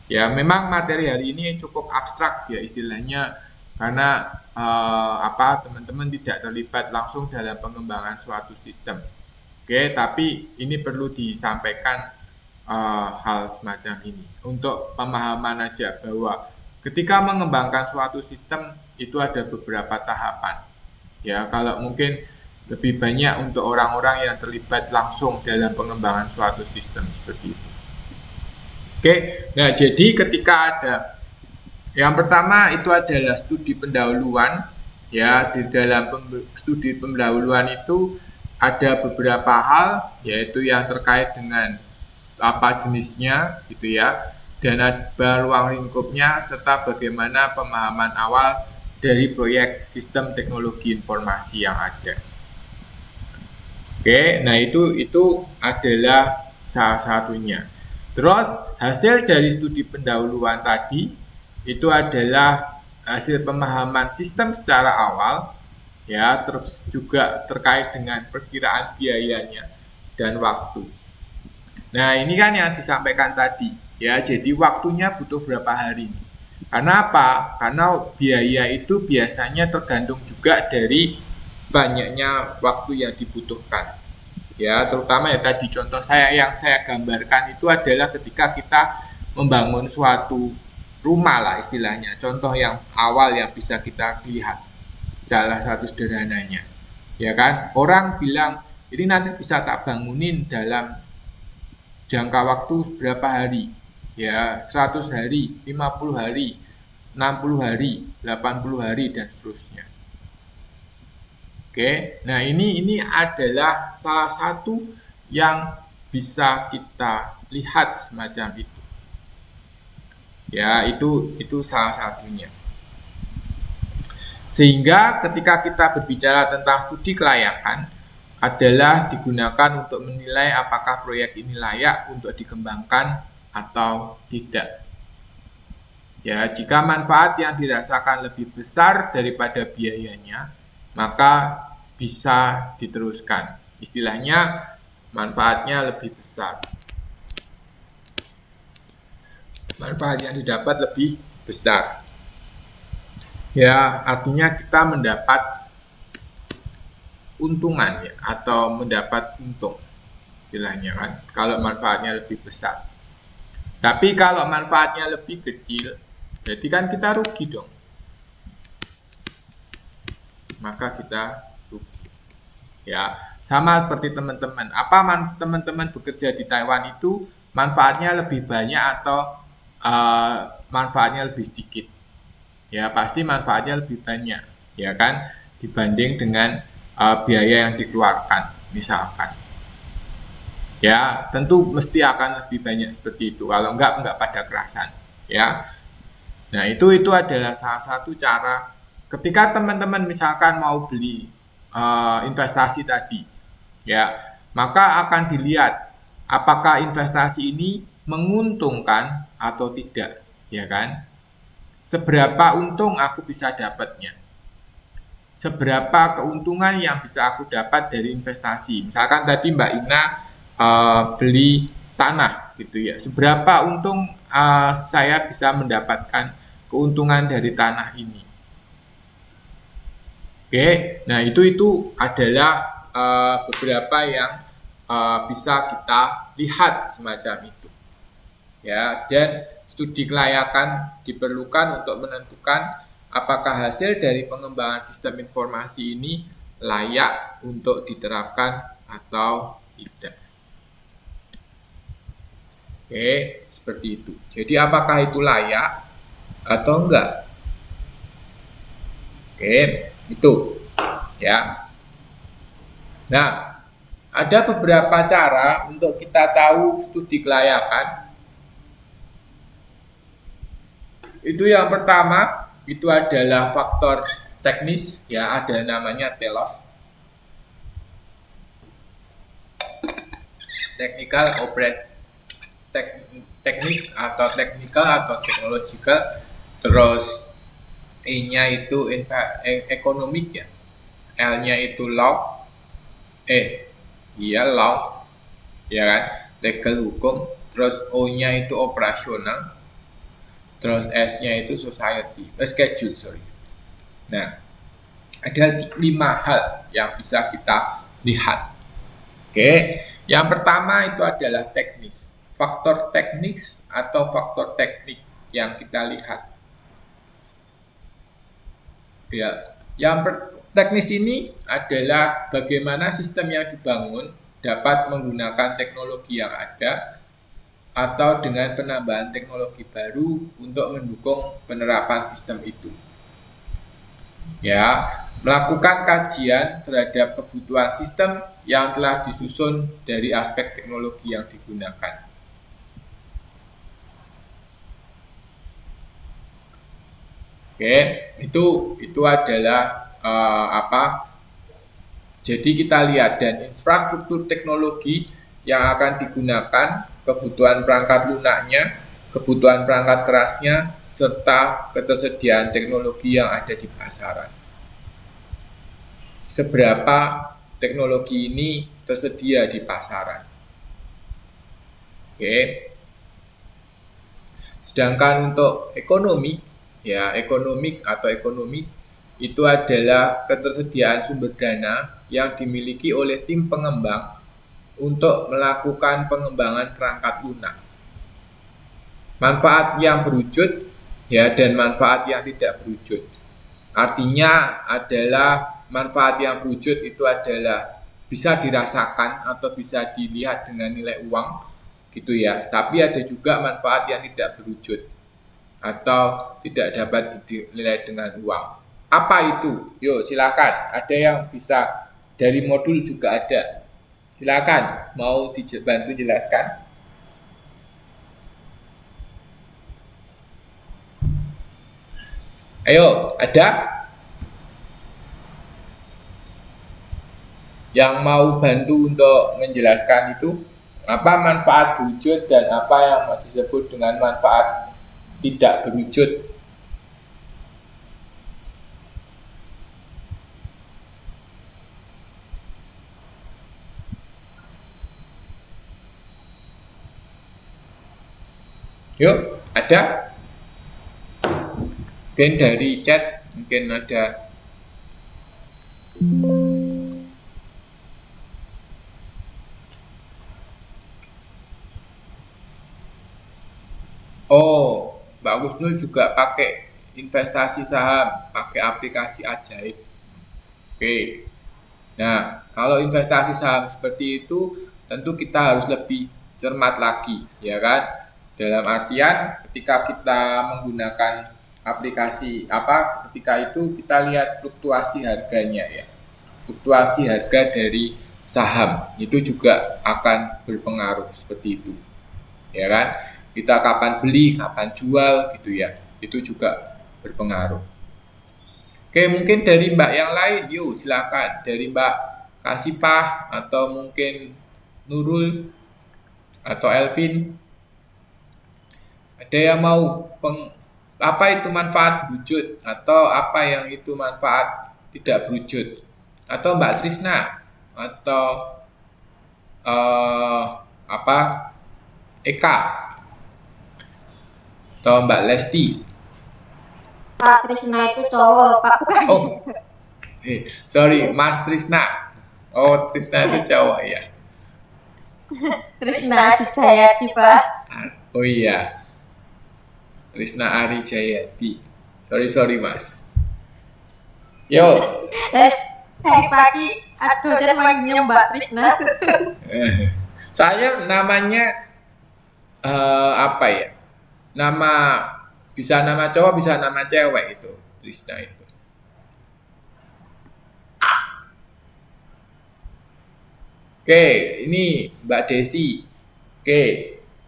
Ya, memang materi hari ini cukup abstrak ya istilahnya, karena teman-teman tidak terlibat langsung dalam pengembangan suatu sistem. Oke, tapi ini perlu disampaikan hal semacam ini untuk pemahaman aja bahwa ketika mengembangkan suatu sistem itu ada beberapa tahapan. Ya, kalau mungkin lebih banyak untuk orang-orang yang terlibat langsung dalam pengembangan suatu sistem seperti itu. Oke, nah jadi ketika ada yang pertama itu adalah studi pendahuluan. Ya, di dalam studi pendahuluan itu ada beberapa hal, yaitu yang terkait dengan apa jenisnya gitu ya, dan ada ruang lingkupnya serta bagaimana pemahaman awal dari proyek sistem teknologi informasi yang ada. Oke, nah itu adalah salah satunya. Terus hasil dari studi pendahuluan tadi itu adalah hasil pemahaman sistem secara awal ya, terus juga terkait dengan perkiraan biayanya dan waktu. Nah, ini kan yang disampaikan tadi ya. Jadi waktunya butuh berapa hari? Karena apa? Karena biaya itu biasanya tergantung juga dari banyaknya waktu yang dibutuhkan. Ya, terutama ya tadi contoh yang saya gambarkan itu adalah ketika kita membangun suatu rumah lah istilahnya. Contoh yang awal yang bisa kita lihat. Salah satu sederhananya. Ya kan? Orang bilang, ini nanti bisa tak bangunin dalam jangka waktu berapa hari? Ya, 100 hari, 50 hari, 60 hari, 80 hari, dan seterusnya. Oke, nah ini adalah salah satu yang bisa kita lihat semacam itu. Ya, itu salah satunya. Sehingga ketika kita berbicara tentang studi kelayakan adalah digunakan untuk menilai apakah proyek ini layak untuk dikembangkan atau tidak. Ya, jika manfaat yang dirasakan lebih besar daripada biayanya, maka bisa diteruskan. Istilahnya manfaatnya lebih besar. Manfaat yang didapat lebih besar. Ya, artinya kita mendapat untungan ya, atau mendapat untung istilahnya kan, kalau manfaatnya lebih besar. Tapi kalau manfaatnya lebih kecil, berarti kan kita rugi dong. Maka kita rugi. Ya, sama seperti teman-teman. Apa teman-teman bekerja di Taiwan itu manfaatnya lebih banyak atau manfaatnya lebih sedikit? Ya, pasti manfaatnya lebih banyak, ya kan, dibanding dengan biaya yang dikeluarkan, misalkan. Ya, tentu mesti akan lebih banyak seperti itu. Kalau enggak pada kerasan, ya. Nah, itu adalah salah satu cara ketika teman-teman misalkan mau beli investasi tadi, ya, maka akan dilihat apakah investasi ini menguntungkan atau tidak, ya kan? Seberapa untung aku bisa dapatnya? Seberapa keuntungan yang bisa aku dapat dari investasi? Misalkan tadi Mbak Ina beli tanah gitu ya. Seberapa untung saya bisa mendapatkan keuntungan dari tanah ini. Oke, nah itu adalah beberapa yang bisa kita lihat semacam itu. Ya, dan studi kelayakan diperlukan untuk menentukan apakah hasil dari pengembangan sistem informasi ini layak untuk diterapkan atau tidak. Oke, seperti itu. Jadi apakah itu layak atau enggak? Oke, itu ya. Nah, ada beberapa cara untuk kita tahu studi kelayakan. Itu yang pertama, itu adalah faktor teknis, ya, ada namanya TELOS. Technical operate teknik atau technical atau technological, terus E-nya itu ekonomik ya, L-nya itu law, law, ya kan, legal hukum, terus O-nya itu operasional, terus S-nya itu schedule. Nah, ada 5 hal yang bisa kita lihat. Oke, yang pertama itu adalah teknis. Faktor teknis atau faktor teknik yang kita lihat. Ya, yang teknis ini adalah bagaimana sistem yang dibangun dapat menggunakan teknologi yang ada atau dengan penambahan teknologi baru untuk mendukung penerapan sistem itu. Ya, melakukan kajian terhadap kebutuhan sistem yang telah disusun dari aspek teknologi yang digunakan. Oke, itu adalah Jadi kita lihat, dan infrastruktur teknologi yang akan digunakan, kebutuhan perangkat lunaknya, kebutuhan perangkat kerasnya, serta ketersediaan teknologi yang ada di pasaran. Seberapa teknologi ini tersedia di pasaran. Oke. Sedangkan untuk ekonomi, ya, ekonomik atau ekonomis itu adalah ketersediaan sumber dana yang dimiliki oleh tim pengembang untuk melakukan pengembangan perangkat lunak. Manfaat yang berwujud, ya, dan manfaat yang tidak berwujud. Artinya adalah manfaat yang berwujud itu adalah bisa dirasakan atau bisa dilihat dengan nilai uang, gitu ya. Tapi ada juga manfaat yang tidak berwujud atau tidak dapat dinilai dengan uang. Apa itu? Yuk, silakan. Ada yang bisa dari modul juga ada. Silakan, mau dibantu jelaskan? Ayo, ada yang mau bantu untuk menjelaskan itu? Apa manfaat berwujud dan apa yang disebut dengan manfaat tidak berwujud? Yuk, ada? Mungkin dari chat, mungkin ada. Oh, Mbak Kusnul juga pakai investasi saham, pakai aplikasi Ajaib. Oke. Nah, kalau investasi saham seperti itu, tentu kita harus lebih cermat lagi, ya kan? Dalam artian ketika kita menggunakan aplikasi ketika itu kita lihat fluktuasi harganya, ya. Fluktuasi harga dari saham itu juga akan berpengaruh seperti itu. Ya kan? Kita kapan beli, kapan jual gitu ya. Itu juga berpengaruh. Oke, mungkin dari Mbak yang lain, yuk silakan. Dari Mbak Kasifah atau mungkin Nurul atau Elvin. Ada yang mau apa itu manfaat berwujud atau apa yang itu manfaat tidak berwujud? Atau Mbak Trisna atau Eka atau Mbak Lesti. Pak Trisna itu cowok, Pak, bukan. Oh, sorry, Mas Trisna. Oh, Trisna itu cowok ya. Trisna Jayati, Pak. Oh iya, Trisna Ari Jayadi. Sorry Mas. Yo, Tadi pagi dosen manggilnya Mbak Trisna. saya namanya apa ya? Nama bisa nama cowok, bisa nama cewek itu, Trisna itu. Oke, ini Mbak Desi. Oke,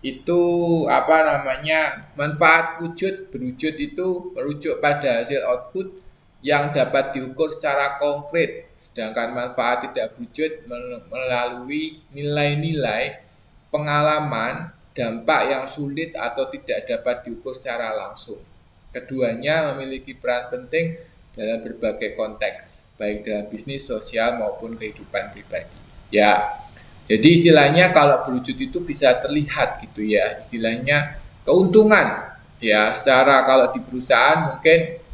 itu apa namanya? Manfaat wujud berwujud itu merujuk pada hasil output yang dapat diukur secara konkret, sedangkan manfaat tidak wujud melalui nilai-nilai pengalaman, dampak yang sulit atau tidak dapat diukur secara langsung. Keduanya memiliki peran penting dalam berbagai konteks, baik dalam bisnis, sosial maupun kehidupan pribadi. Ya, jadi istilahnya kalau berwujud itu bisa terlihat gitu ya, istilahnya keuntungan ya. Secara kalau di perusahaan mungkin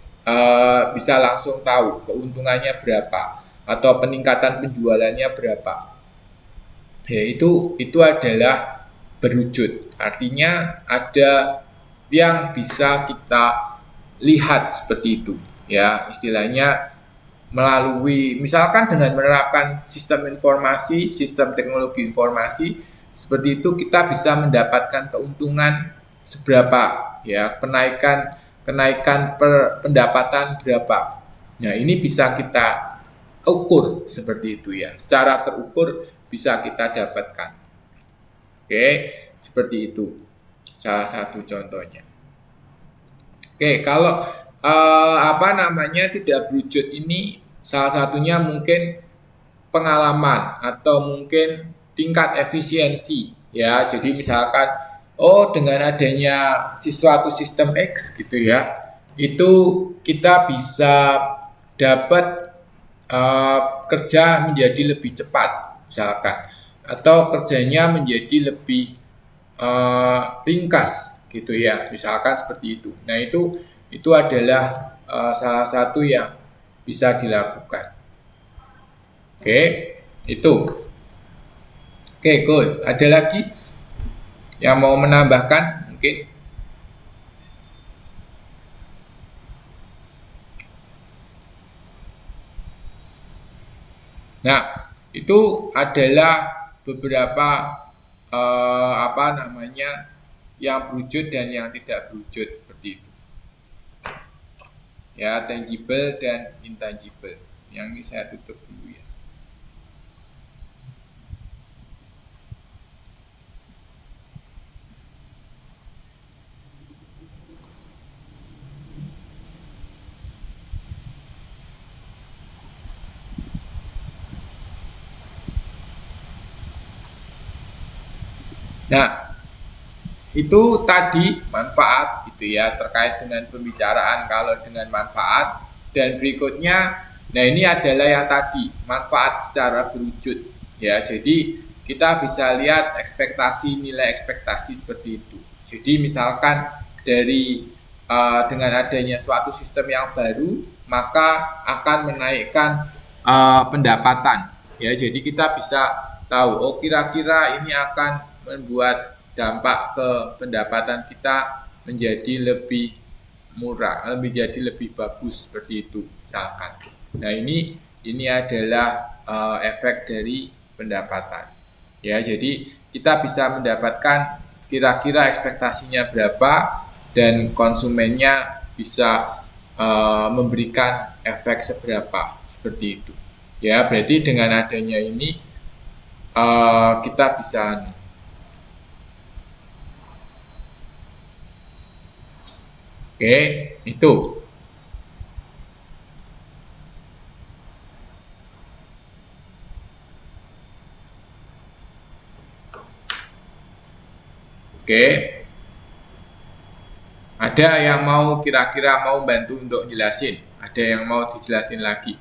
bisa langsung tahu keuntungannya berapa atau peningkatan penjualannya berapa. Ya itu adalah berwujud. Artinya ada yang bisa kita lihat seperti itu ya, istilahnya melalui misalkan dengan menerapkan sistem informasi, sistem teknologi informasi seperti itu kita bisa mendapatkan keuntungan seberapa ya, kenaikan pendapatan berapa. Nah, ini bisa kita ukur seperti itu ya. Secara terukur bisa kita dapatkan. Oke, seperti itu. Salah satu contohnya. Oke, kalau tidak berwujud ini salah satunya mungkin pengalaman atau mungkin tingkat efisiensi ya. Jadi misalkan dengan adanya suatu sistem X gitu ya, itu kita bisa dapat kerja menjadi lebih cepat misalkan, atau kerjanya menjadi lebih ringkas gitu ya, misalkan seperti itu. Nah itu adalah salah satu yang bisa dilakukan. Oke, itu. Oke, good. Ada lagi yang mau menambahkan mungkin? Nah, itu adalah beberapa yang berwujud dan yang tidak berwujud seperti itu. Ya, tangible dan intangible. Yang ini saya tutup dulu ya. Nah, itu tadi manfaat gitu ya, terkait dengan pembicaraan kalau dengan manfaat. Dan berikutnya, nah ini adalah yang tadi manfaat secara berwujud ya. Jadi kita bisa lihat ekspektasi, nilai ekspektasi seperti itu. Jadi misalkan dari dengan adanya suatu sistem yang baru, maka akan menaikkan pendapatan ya. Jadi kita bisa tahu kira-kira ini akan membuat dampak ke pendapatan kita menjadi lebih murah, menjadi lebih bagus seperti itu misalkan. Nah ini adalah efek dari pendapatan ya. Jadi kita bisa mendapatkan kira-kira ekspektasinya berapa dan konsumennya bisa memberikan efek seberapa seperti itu ya. Berarti dengan adanya ini kita bisa itu. Ada yang mau kira-kira mau bantu untuk jelasin? Ada yang mau dijelasin lagi?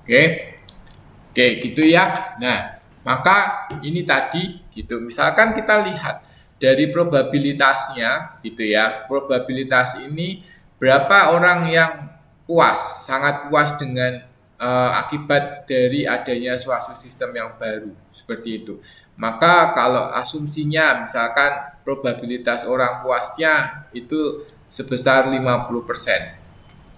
Oke. Oke, gitu ya. Nah, maka ini tadi gitu. Misalkan kita lihat dari probabilitasnya gitu ya. Probabilitas ini berapa orang yang puas, sangat puas dengan akibat dari adanya suatu sistem yang baru seperti itu. Maka kalau asumsinya misalkan probabilitas orang puasnya itu sebesar 50%.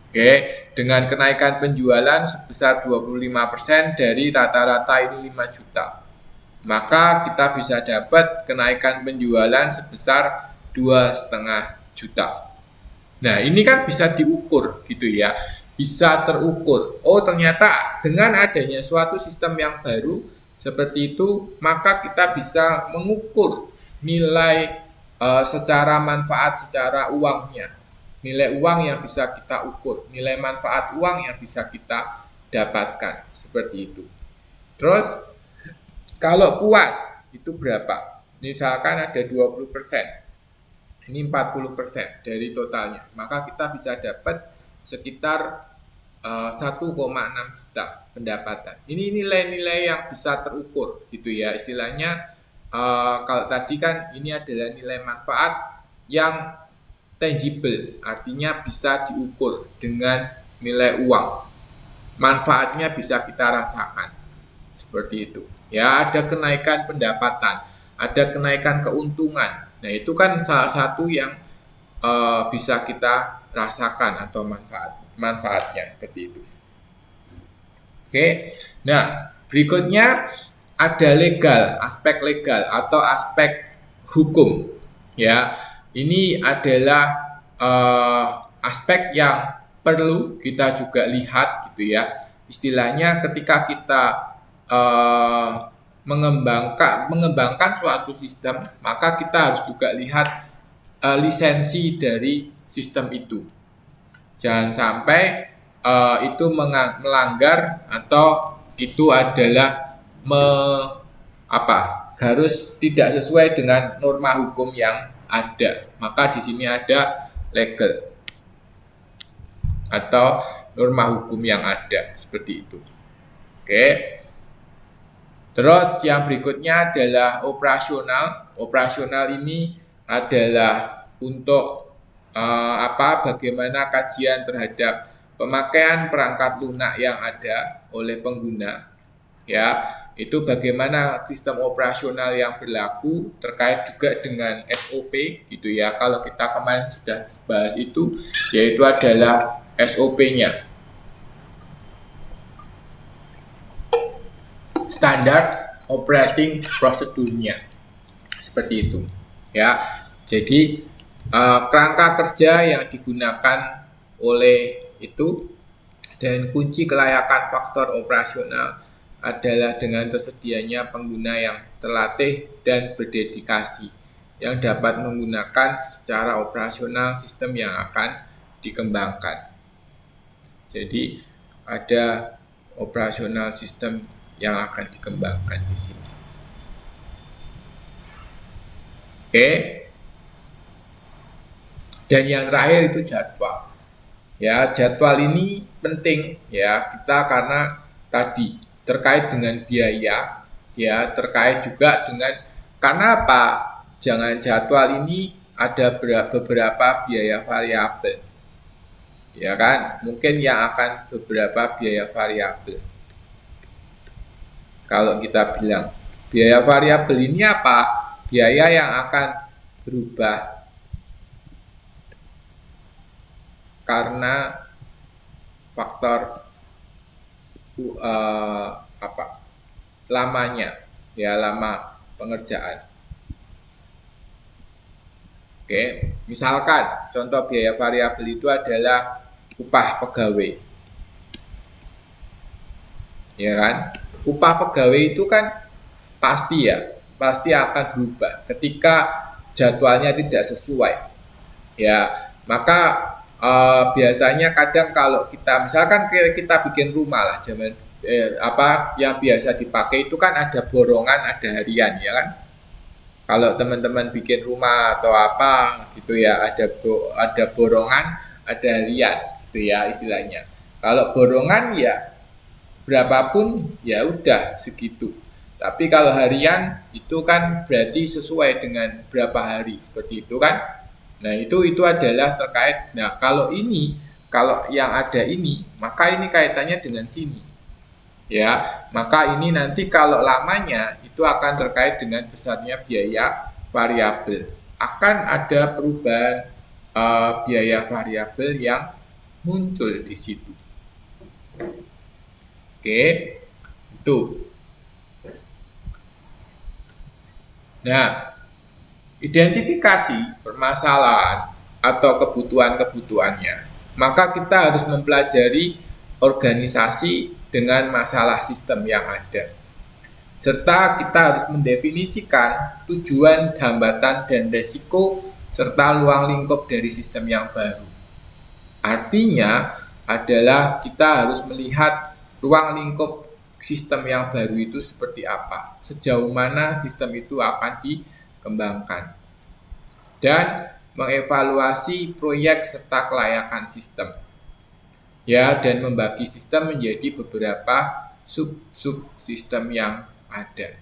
Oke, dengan kenaikan penjualan sebesar 25% dari rata-rata ini 5 juta. Maka kita bisa dapat kenaikan penjualan sebesar 2,5 juta. Nah, ini kan bisa diukur gitu ya. Bisa terukur. Oh, ternyata dengan adanya suatu sistem yang baru seperti itu, maka kita bisa mengukur nilai secara manfaat secara uangnya. Nilai uang yang bisa kita ukur, nilai manfaat uang yang bisa kita dapatkan, seperti itu. Terus, kalau puas, itu berapa? Misalkan ada 20%, ini 40% dari totalnya, maka kita bisa dapat sekitar 1,6 juta pendapatan. Ini nilai-nilai yang bisa terukur, gitu ya, istilahnya. Kalau tadi kan ini adalah nilai manfaat yang tangible, artinya bisa diukur dengan nilai uang. Manfaatnya bisa kita rasakan. Seperti itu. Ya, ada kenaikan pendapatan, ada kenaikan keuntungan. Nah, itu kan salah satu yang bisa kita rasakan atau manfaatnya seperti itu. Oke. Nah, berikutnya ada legal, aspek legal atau aspek hukum. Ya. Ini adalah aspek yang perlu kita juga lihat gitu ya. Istilahnya ketika kita mengembangkan suatu sistem, maka kita harus juga lihat lisensi dari sistem itu. Jangan sampai itu melanggar atau itu adalah harus tidak sesuai dengan norma hukum yang ada. Maka di sini ada legal atau norma hukum yang ada seperti itu. Oke. Terus yang berikutnya adalah operasional. Operasional ini adalah untuk bagaimana kajian terhadap pemakaian perangkat lunak yang ada oleh pengguna. Ya, itu bagaimana sistem operasional yang berlaku terkait juga dengan SOP gitu ya. Kalau kita kemarin sudah bahas itu, yaitu adalah SOP-nya, standar operating procedure-nya, seperti itu ya. Jadi kerangka kerja yang digunakan oleh itu dan kunci kelayakan faktor operasional adalah dengan tersedianya pengguna yang terlatih dan berdedikasi yang dapat menggunakan secara operasional sistem yang akan dikembangkan. Jadi ada operasional sistem yang akan dikembangkan di sini. Oke. Dan yang terakhir itu jadwal. Ya, jadwal ini penting ya kita karena tadi terkait dengan biaya, ya terkait juga dengan karena apa? Jangan jadwal ini ada beberapa biaya variabel, ya kan? Mungkin yang akan beberapa biaya variabel. Kalau kita bilang biaya variabel ini apa? Biaya yang akan berubah karena faktor lamanya, ya lama pengerjaan. Oke, misalkan contoh biaya variabel itu adalah upah pegawai, ya kan? Upah pegawai itu kan pasti akan berubah ketika jadwalnya tidak sesuai, ya maka biasanya kadang kalau kita misalkan kita bikin rumah lah yang biasa dipakai itu kan ada borongan, ada harian, ya kan? Kalau teman-teman bikin rumah atau apa gitu ya, ada borongan, ada harian gitu ya istilahnya. Kalau borongan ya berapapun ya udah segitu. Tapi kalau harian itu kan berarti sesuai dengan berapa hari seperti itu kan. Nah, itu adalah terkait. Nah, kalau yang ada ini, maka ini kaitannya dengan sini. Ya, maka ini nanti kalau lamanya itu akan terkait dengan besarnya biaya variabel. Akan ada perubahan biaya variabel yang muncul di situ. Oke, itu. Nah, identifikasi permasalahan atau kebutuhan-kebutuhannya, maka kita harus mempelajari organisasi dengan masalah sistem yang ada. Serta kita harus mendefinisikan tujuan, hambatan, dan resiko, serta ruang lingkup dari sistem yang baru. Artinya adalah kita harus melihat ruang lingkup sistem yang baru itu seperti apa, sejauh mana sistem itu akan dikembangkan, dan mengevaluasi proyek serta kelayakan sistem, ya, dan membagi sistem menjadi beberapa sub-sistem yang ada,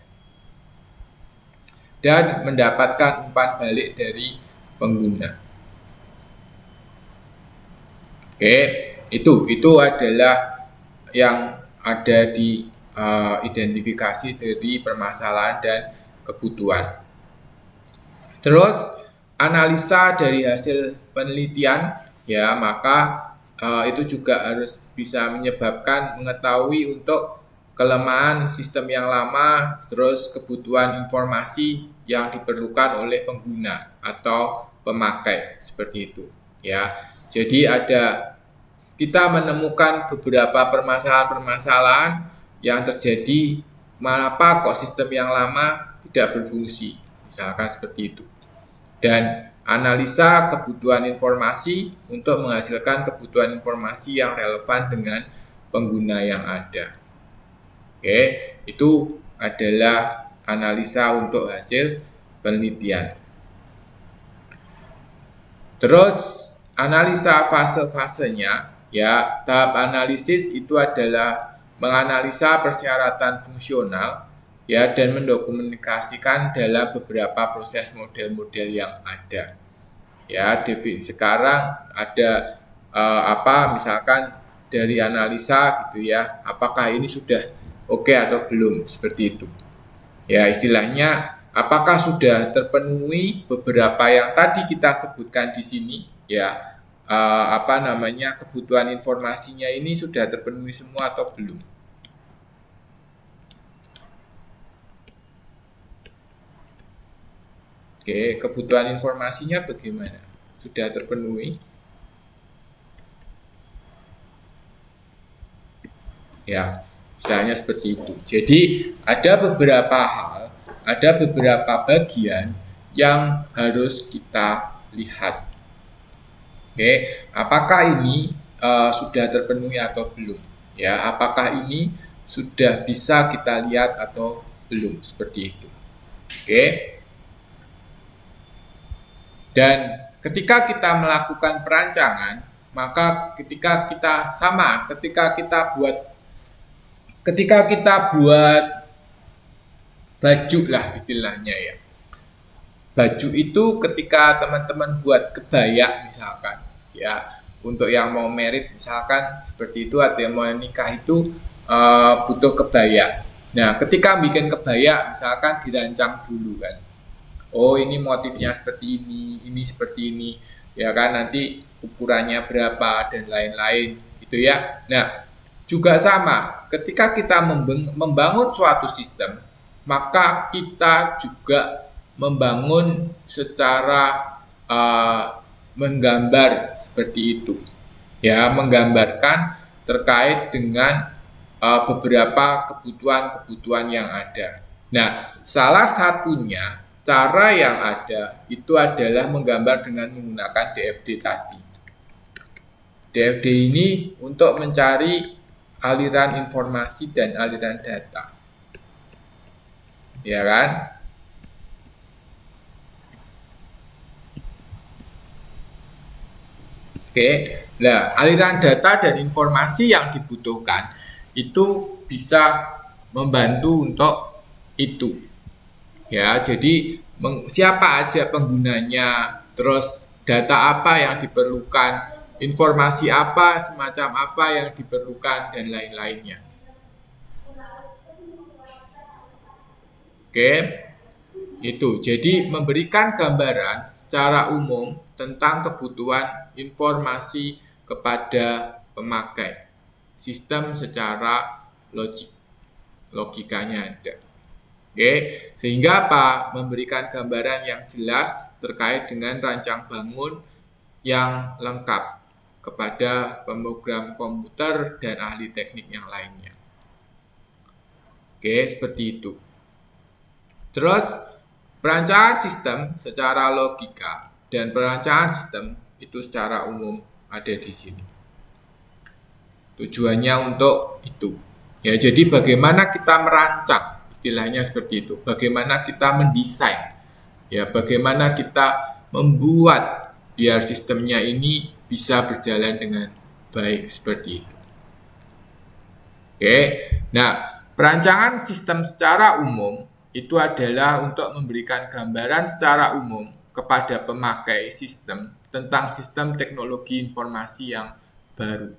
dan mendapatkan umpan balik dari pengguna. Oke, itu adalah yang ada di identifikasi dari permasalahan dan kebutuhan. Terus analisa dari hasil penelitian, ya, maka itu juga harus bisa menyebabkan mengetahui untuk kelemahan sistem yang lama, terus kebutuhan informasi yang diperlukan oleh pengguna atau pemakai seperti itu, ya. Jadi kita menemukan beberapa permasalahan-permasalahan yang terjadi, mengapa kok sistem yang lama tidak berfungsi, misalkan seperti itu. Dan analisa kebutuhan informasi untuk menghasilkan kebutuhan informasi yang relevan dengan pengguna yang ada. Oke, itu adalah analisa untuk hasil penelitian. Terus analisa fase-fasenya, ya, tahap analisis itu adalah menganalisa persyaratan fungsional, ya, dan mendokumentasikan dalam beberapa proses model-model yang ada. Ya, sekarang ada misalkan dari analisa gitu ya, apakah ini sudah oke atau belum, seperti itu. Ya, istilahnya apakah sudah terpenuhi beberapa yang tadi kita sebutkan di sini, ya. Kebutuhan informasinya ini sudah terpenuhi semua atau belum. Oke, kebutuhan informasinya bagaimana? Sudah terpenuhi? Ya, misalnya seperti itu. Jadi, ada beberapa bagian yang harus kita lihat. Oke, apakah ini sudah terpenuhi atau belum? Ya, apakah ini sudah bisa kita lihat atau belum? Seperti itu. Oke. Dan ketika kita melakukan perancangan, maka ketika kita buat baju lah istilahnya, ya. Baju itu ketika teman-teman buat kebaya misalkan, ya, untuk yang mau merit misalkan seperti itu, atau yang mau nikah itu butuh kebaya. Nah, ketika bikin kebaya misalkan dirancang dulu kan, oh ini motifnya seperti ini seperti ini, ya kan, nanti ukurannya berapa dan lain-lain gitu ya. Nah, juga sama ketika kita membangun suatu sistem, maka kita juga membangun secara menggambar seperti itu, ya, menggambarkan terkait dengan beberapa kebutuhan yang ada. Nah, salah satunya cara yang ada itu adalah menggambar dengan menggunakan DFD tadi. DFD ini untuk mencari aliran informasi dan aliran data, ya kan? Oke, nah aliran data dan informasi yang dibutuhkan itu bisa membantu untuk itu. Ya, jadi siapa aja penggunanya, terus data apa yang diperlukan, informasi apa, semacam apa yang diperlukan, dan lain-lainnya. Oke, itu. Jadi memberikan gambaran secara umum tentang kebutuhan informasi kepada pemakai. Sistem secara logikanya ada. Oke, sehingga apa? Memberikan gambaran yang jelas terkait dengan rancang bangun yang lengkap kepada pemrogram komputer dan ahli teknik yang lainnya. Oke, seperti itu. Terus, perancangan sistem secara logika dan perancangan sistem itu secara umum ada di sini. Tujuannya untuk itu. Ya, jadi bagaimana kita merancang, istilahnya seperti itu. Bagaimana kita mendesain, ya, bagaimana kita membuat biar sistemnya ini bisa berjalan dengan baik seperti itu. Oke, nah perancangan sistem secara umum itu adalah untuk memberikan gambaran secara umum kepada pemakai sistem tentang sistem teknologi informasi yang baru.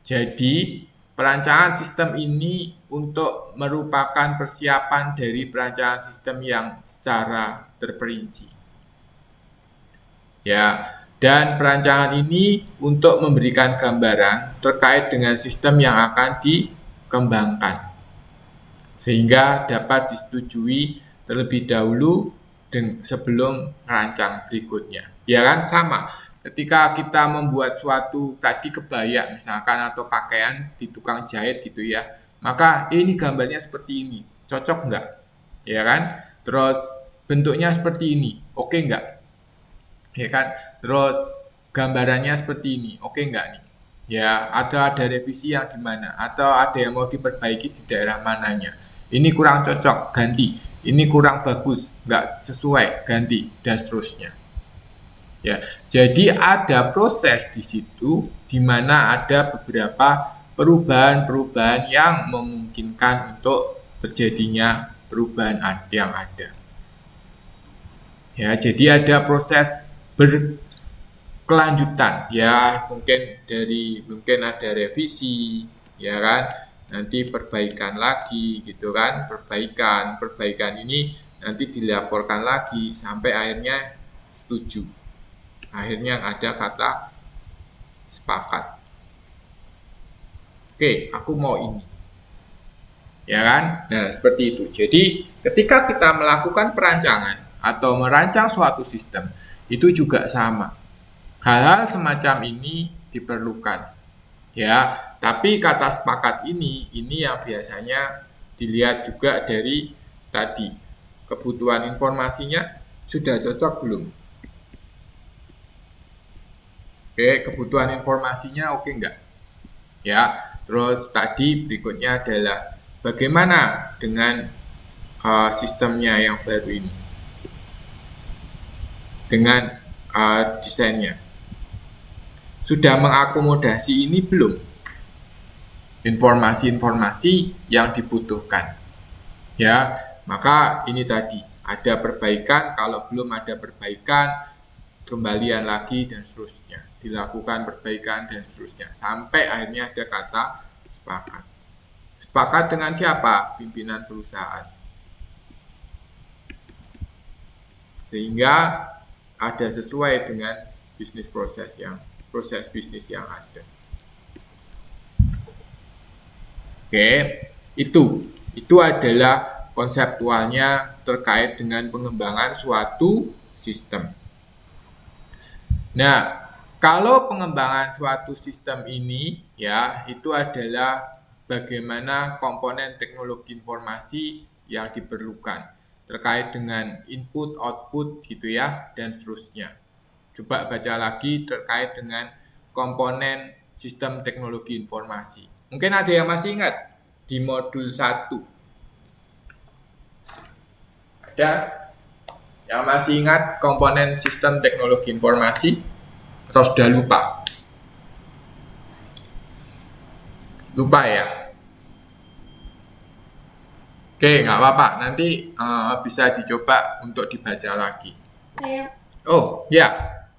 Jadi, perancangan sistem ini untuk merupakan persiapan dari perancangan sistem yang secara terperinci. Ya, dan perancangan ini untuk memberikan gambaran terkait dengan sistem yang akan dikembangkan, sehingga dapat disetujui terlebih dahulu sebelum merancang berikutnya. Ya kan, sama. Ketika kita membuat suatu tadi kebaya misalkan atau pakaian di tukang jahit gitu ya, maka ini gambarnya seperti ini, cocok nggak? Ya kan? Terus bentuknya seperti ini, oke nggak? Ya kan? Terus gambarannya seperti ini, oke nggak nih? Ya, ada revisi yang gimana? Atau ada yang mau diperbaiki di daerah mananya? Ini kurang cocok, ganti. Ini kurang bagus, nggak sesuai, ganti, dan seterusnya. Ya, jadi ada proses di situ di mana ada beberapa perubahan-perubahan yang memungkinkan untuk terjadinya perubahan yang ada. Ya, jadi ada proses berkelanjutan. Ya, mungkin ada revisi, ya kan? Nanti perbaikan lagi gitu kan, perbaikan ini nanti dilaporkan lagi sampai akhirnya setuju. Akhirnya ada kata sepakat. Oke, aku mau ini. Ya kan? Nah, seperti itu. Jadi, ketika kita melakukan perancangan atau merancang suatu sistem, itu juga sama. Hal-hal semacam ini diperlukan. Ya, tapi kata sepakat ini yang biasanya dilihat juga dari tadi. Kebutuhan informasinya sudah cocok belum? Oke, kebutuhan informasinya oke enggak? Ya, terus tadi berikutnya adalah bagaimana dengan sistemnya yang baru ini? Dengan desainnya. Sudah mengakomodasi ini belum? Informasi-informasi yang dibutuhkan. Ya, maka ini tadi ada perbaikan, kalau belum ada perbaikan, kembalian lagi dan seterusnya. Dilakukan perbaikan dan seterusnya. Sampai akhirnya ada kata sepakat. Sepakat dengan siapa? Pimpinan perusahaan. Sehingga ada sesuai dengan proses bisnis yang ada. Oke, itu adalah konseptualnya terkait dengan pengembangan suatu sistem. Nah, kalau pengembangan suatu sistem ini ya itu adalah bagaimana komponen teknologi informasi yang diperlukan terkait dengan input, output gitu ya dan seterusnya. Coba baca lagi terkait dengan komponen sistem teknologi informasi. Mungkin ada yang masih ingat di modul 1. Ada yang masih ingat komponen sistem teknologi informasi? Atau sudah lupa? Lupa ya? Oke, nggak apa-apa. Nanti bisa dicoba untuk dibaca lagi. Saya Oh, ya.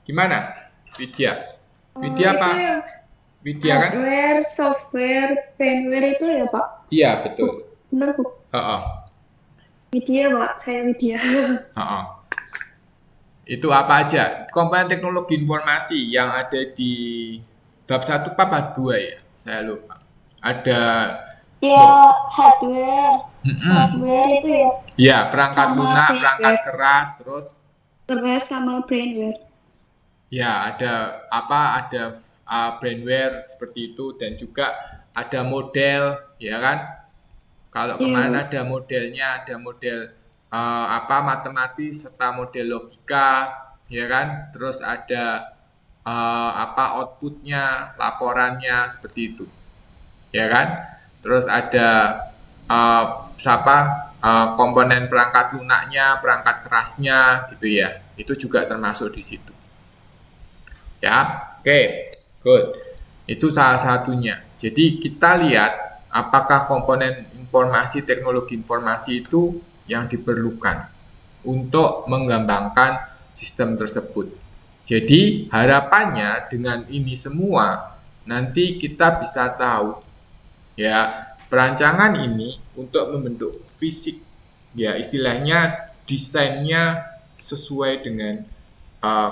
Gimana? Widya. Widya itu apa? yang Widya kan? hardware, software, firmware itu ya Pak? Iya, betul. Benar Bu? Heeh, Widya Pak, saya Widya. heeh. Itu apa aja? Komponen teknologi informasi yang ada di bab 1 bab 2 ya? Saya lupa. Ada Ya hardware, Mm-mm. software itu ya Ya, perangkat Sama lunak, firmware. perangkat keras, terus keras sama brainware. ya ada apa? Ada brandware seperti itu dan juga ada model, ya kan? Kalau Iya, kemarin Pak. ada modelnya, ada model apa matematis serta model logika, ya kan? Terus ada apa outputnya, laporannya seperti itu, ya kan? Terus ada komponen perangkat lunaknya, perangkat kerasnya, gitu ya. Itu juga termasuk di situ. Ya, oke, good. Itu salah satunya. Jadi kita lihat apakah komponen informasi, teknologi informasi itu yang diperlukan untuk mengembangkan sistem tersebut. Jadi harapannya dengan ini semua nanti kita bisa tahu ya perancangan ini untuk membentuk fisik ya istilahnya desainnya sesuai dengan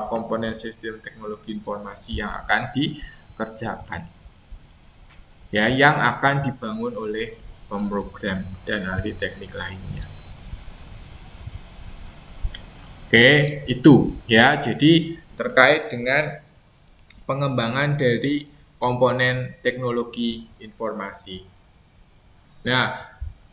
komponen sistem teknologi informasi yang akan dikerjakan ya yang akan dibangun oleh pemrogram dan ahli teknik lainnya. Oke, itu ya. Jadi terkait dengan pengembangan dari komponen teknologi informasi. Nah,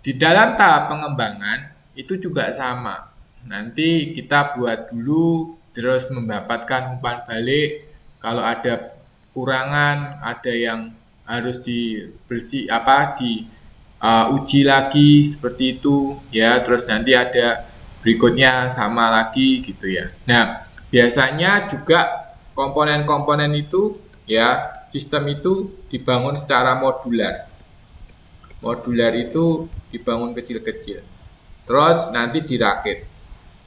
di dalam tahap pengembangan itu juga sama. Nanti kita buat dulu, terus mendapatkan umpan balik. Kalau ada kurangan, ada yang harus diuji lagi seperti itu, ya. Terus nanti ada berikutnya sama lagi gitu ya. Nah, biasanya juga komponen-komponen itu ya sistem itu dibangun secara modular. Modular itu dibangun kecil-kecil. Terus nanti dirakit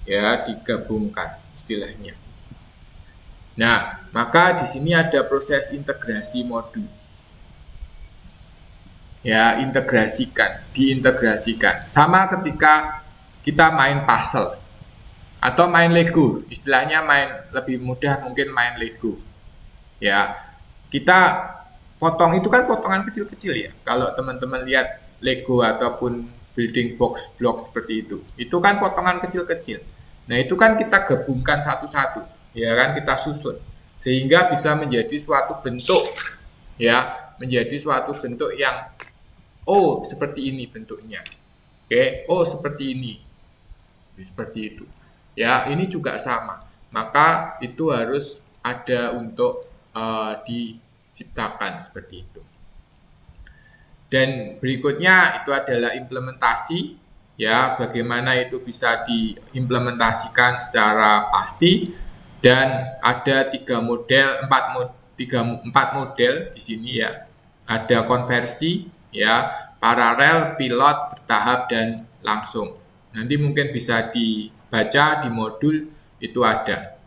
ya, digabungkan istilahnya. Nah, maka di sini ada proses integrasi modul. Ya, diintegrasikan. Sama ketika kita main puzzle atau main Lego, istilahnya main lebih mudah mungkin main Lego. Ya, kita potong itu kan potongan kecil-kecil ya. Kalau teman-teman lihat Lego ataupun building blok seperti itu kan potongan kecil-kecil. Nah, itu kan kita gabungkan satu-satu, ya kan kita susun sehingga bisa menjadi suatu bentuk ya, menjadi suatu bentuk yang seperti ini bentuknya. Oke, seperti ini. Seperti itu. Ya, ini juga sama. Maka itu harus ada untuk diciptakan seperti itu. Dan berikutnya itu adalah implementasi, ya, bagaimana itu bisa diimplementasikan secara pasti. Dan ada 4 model di sini ya. Ada konversi, ya, paralel, pilot, bertahap, dan langsung. Nanti mungkin bisa dibaca di modul itu ada.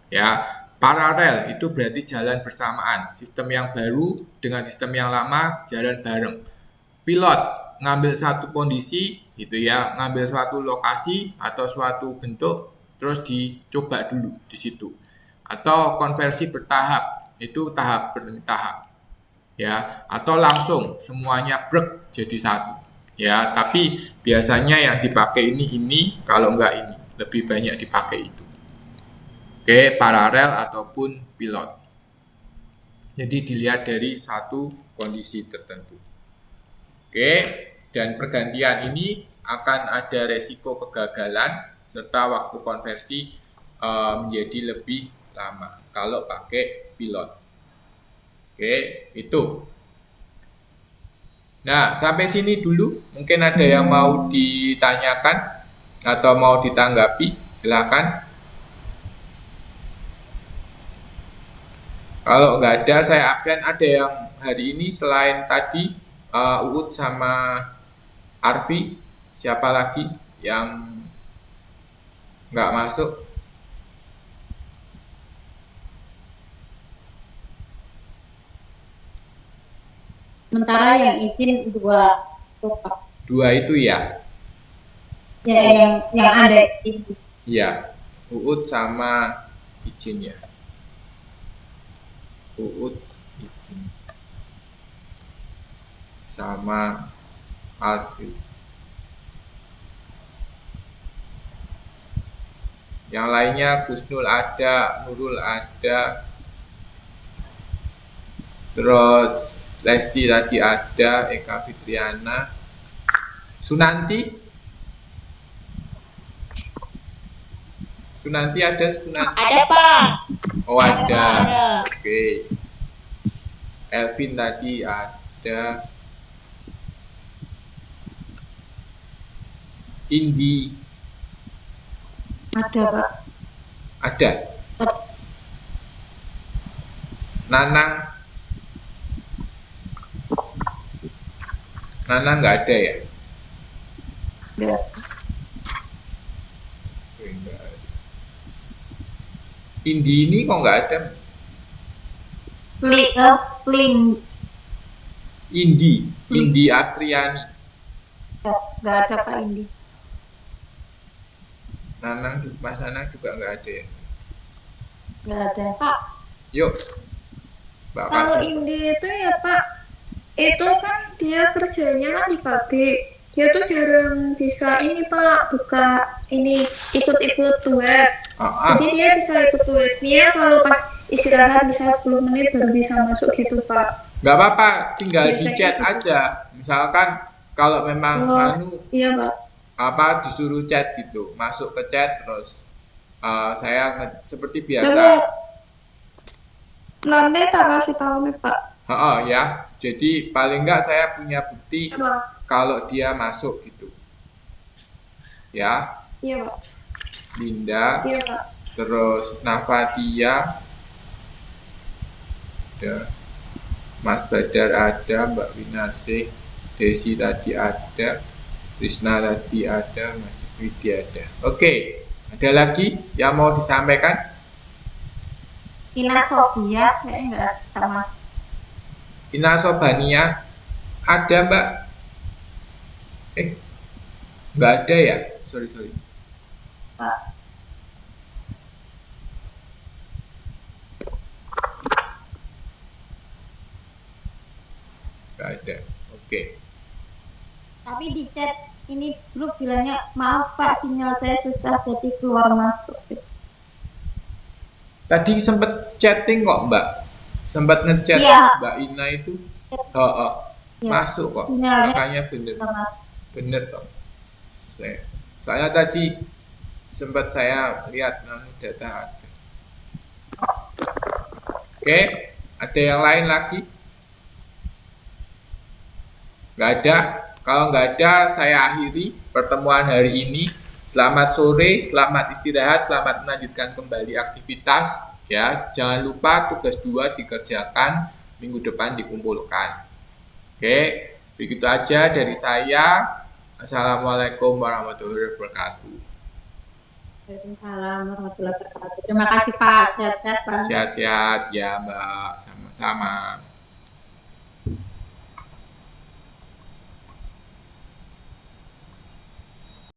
Ya, paralel itu berarti jalan bersamaan. Sistem yang baru dengan sistem yang lama jalan bareng. Pilot ngambil satu kondisi gitu ya, ngambil suatu lokasi atau suatu bentuk terus dicoba dulu di situ. Atau konversi bertahap, itu tahap per tahap. Ya, atau langsung semuanya brek jadi satu. Ya, tapi biasanya yang dipakai ini kalau enggak ini, lebih banyak dipakai itu. Oke, paralel ataupun pilot. Jadi dilihat dari satu kondisi tertentu. Oke, dan pergantian ini akan ada resiko kegagalan serta waktu konversi menjadi lebih lama kalau pakai pilot. Oke, itu. Nah, sampai sini dulu. Mungkin ada yang mau ditanyakan atau mau ditanggapi, silakan. Kalau nggak ada, saya absen. Ada yang hari ini selain tadi Uut sama Arfi, siapa lagi yang nggak masuk? Sementara yang izin 2 tuh, Pak. 2 itu ya? Ya, yang ada izin. Iya, Uut sama izin ya. Uut izin sama Arfi. Yang lainnya Kusnul ada, Nurul ada, terus Lesti tadi ada, Eka Fitriana, Sunanti. Sunanti ada, Sunanti. Ada, Pak. Oh ada. Ada. Oke. Elvin tadi ada. Indi Ada, Pak. ada. Nanang. Nanang nggak ada ya? Ada. Oke, nggak ada. Indi ini kok nggak ada? Link. Indi Astriani. Nggak ada, Pak Indi. Nanang, Mas Nanang juga nggak ada ya? Nggak ada. Pak, Yuk, Mbak Kalau Kasih. Indi itu ya Pak, itu kan dia kerjanya kan di pabrik. Dia tuh jarang bisa ini Pak, buka ini ikut-ikut web. Jadi dia bisa ikut webnya kalau pas istirahat bisa 10 menit baru bisa masuk gitu Pak. Nggak apa-apa, tinggal di Biasanya chat gitu. aja. Misalkan kalau memang Oh, iya Pak. disuruh chat gitu, masuk ke chat terus saya seperti Coba biasa. nanti tak kasih tahu nih Pak. Ya. Jadi paling nggak saya punya bukti Coba. kalau dia masuk gitu. Ya, Iya Pak. Linda, Iya Pak. terus Nafatia, ada Mas Badar ada, Mbak Winasih, Desi tadi ada, Krisna tadi ada, Mas Widi ada. Oke, ada lagi yang mau disampaikan? Ina Sofia kayaknya nggak sama. Ina Sobania ada Mbak? Nggak ada ya? Sorry. Pak. Nggak ada. Oke. Tapi di chat ini grup bilangnya maaf Pak, sinyal saya susah jadi keluar masuk. Tadi sempat chatting kok Mbak, sempat ngechat Iya. Mbak Ina itu, Iya. masuk kok, Sinyalnya makanya bener kok. Soalnya tadi sempat saya lihat data ada. Oke, ada yang lain lagi? Nggak ada. Kalau nggak ada, saya akhiri pertemuan hari ini. Selamat sore, selamat istirahat, selamat melanjutkan kembali aktivitas. Ya, jangan lupa tugas 2 dikerjakan, minggu depan dikumpulkan. Oke, begitu aja dari saya. Assalamualaikum warahmatullahi wabarakatuh. Waalaikumsalam warahmatullahi wabarakatuh. Terima kasih Pak. Sehat-sehat Pak. Sehat-sehat ya Mbak, sama-sama.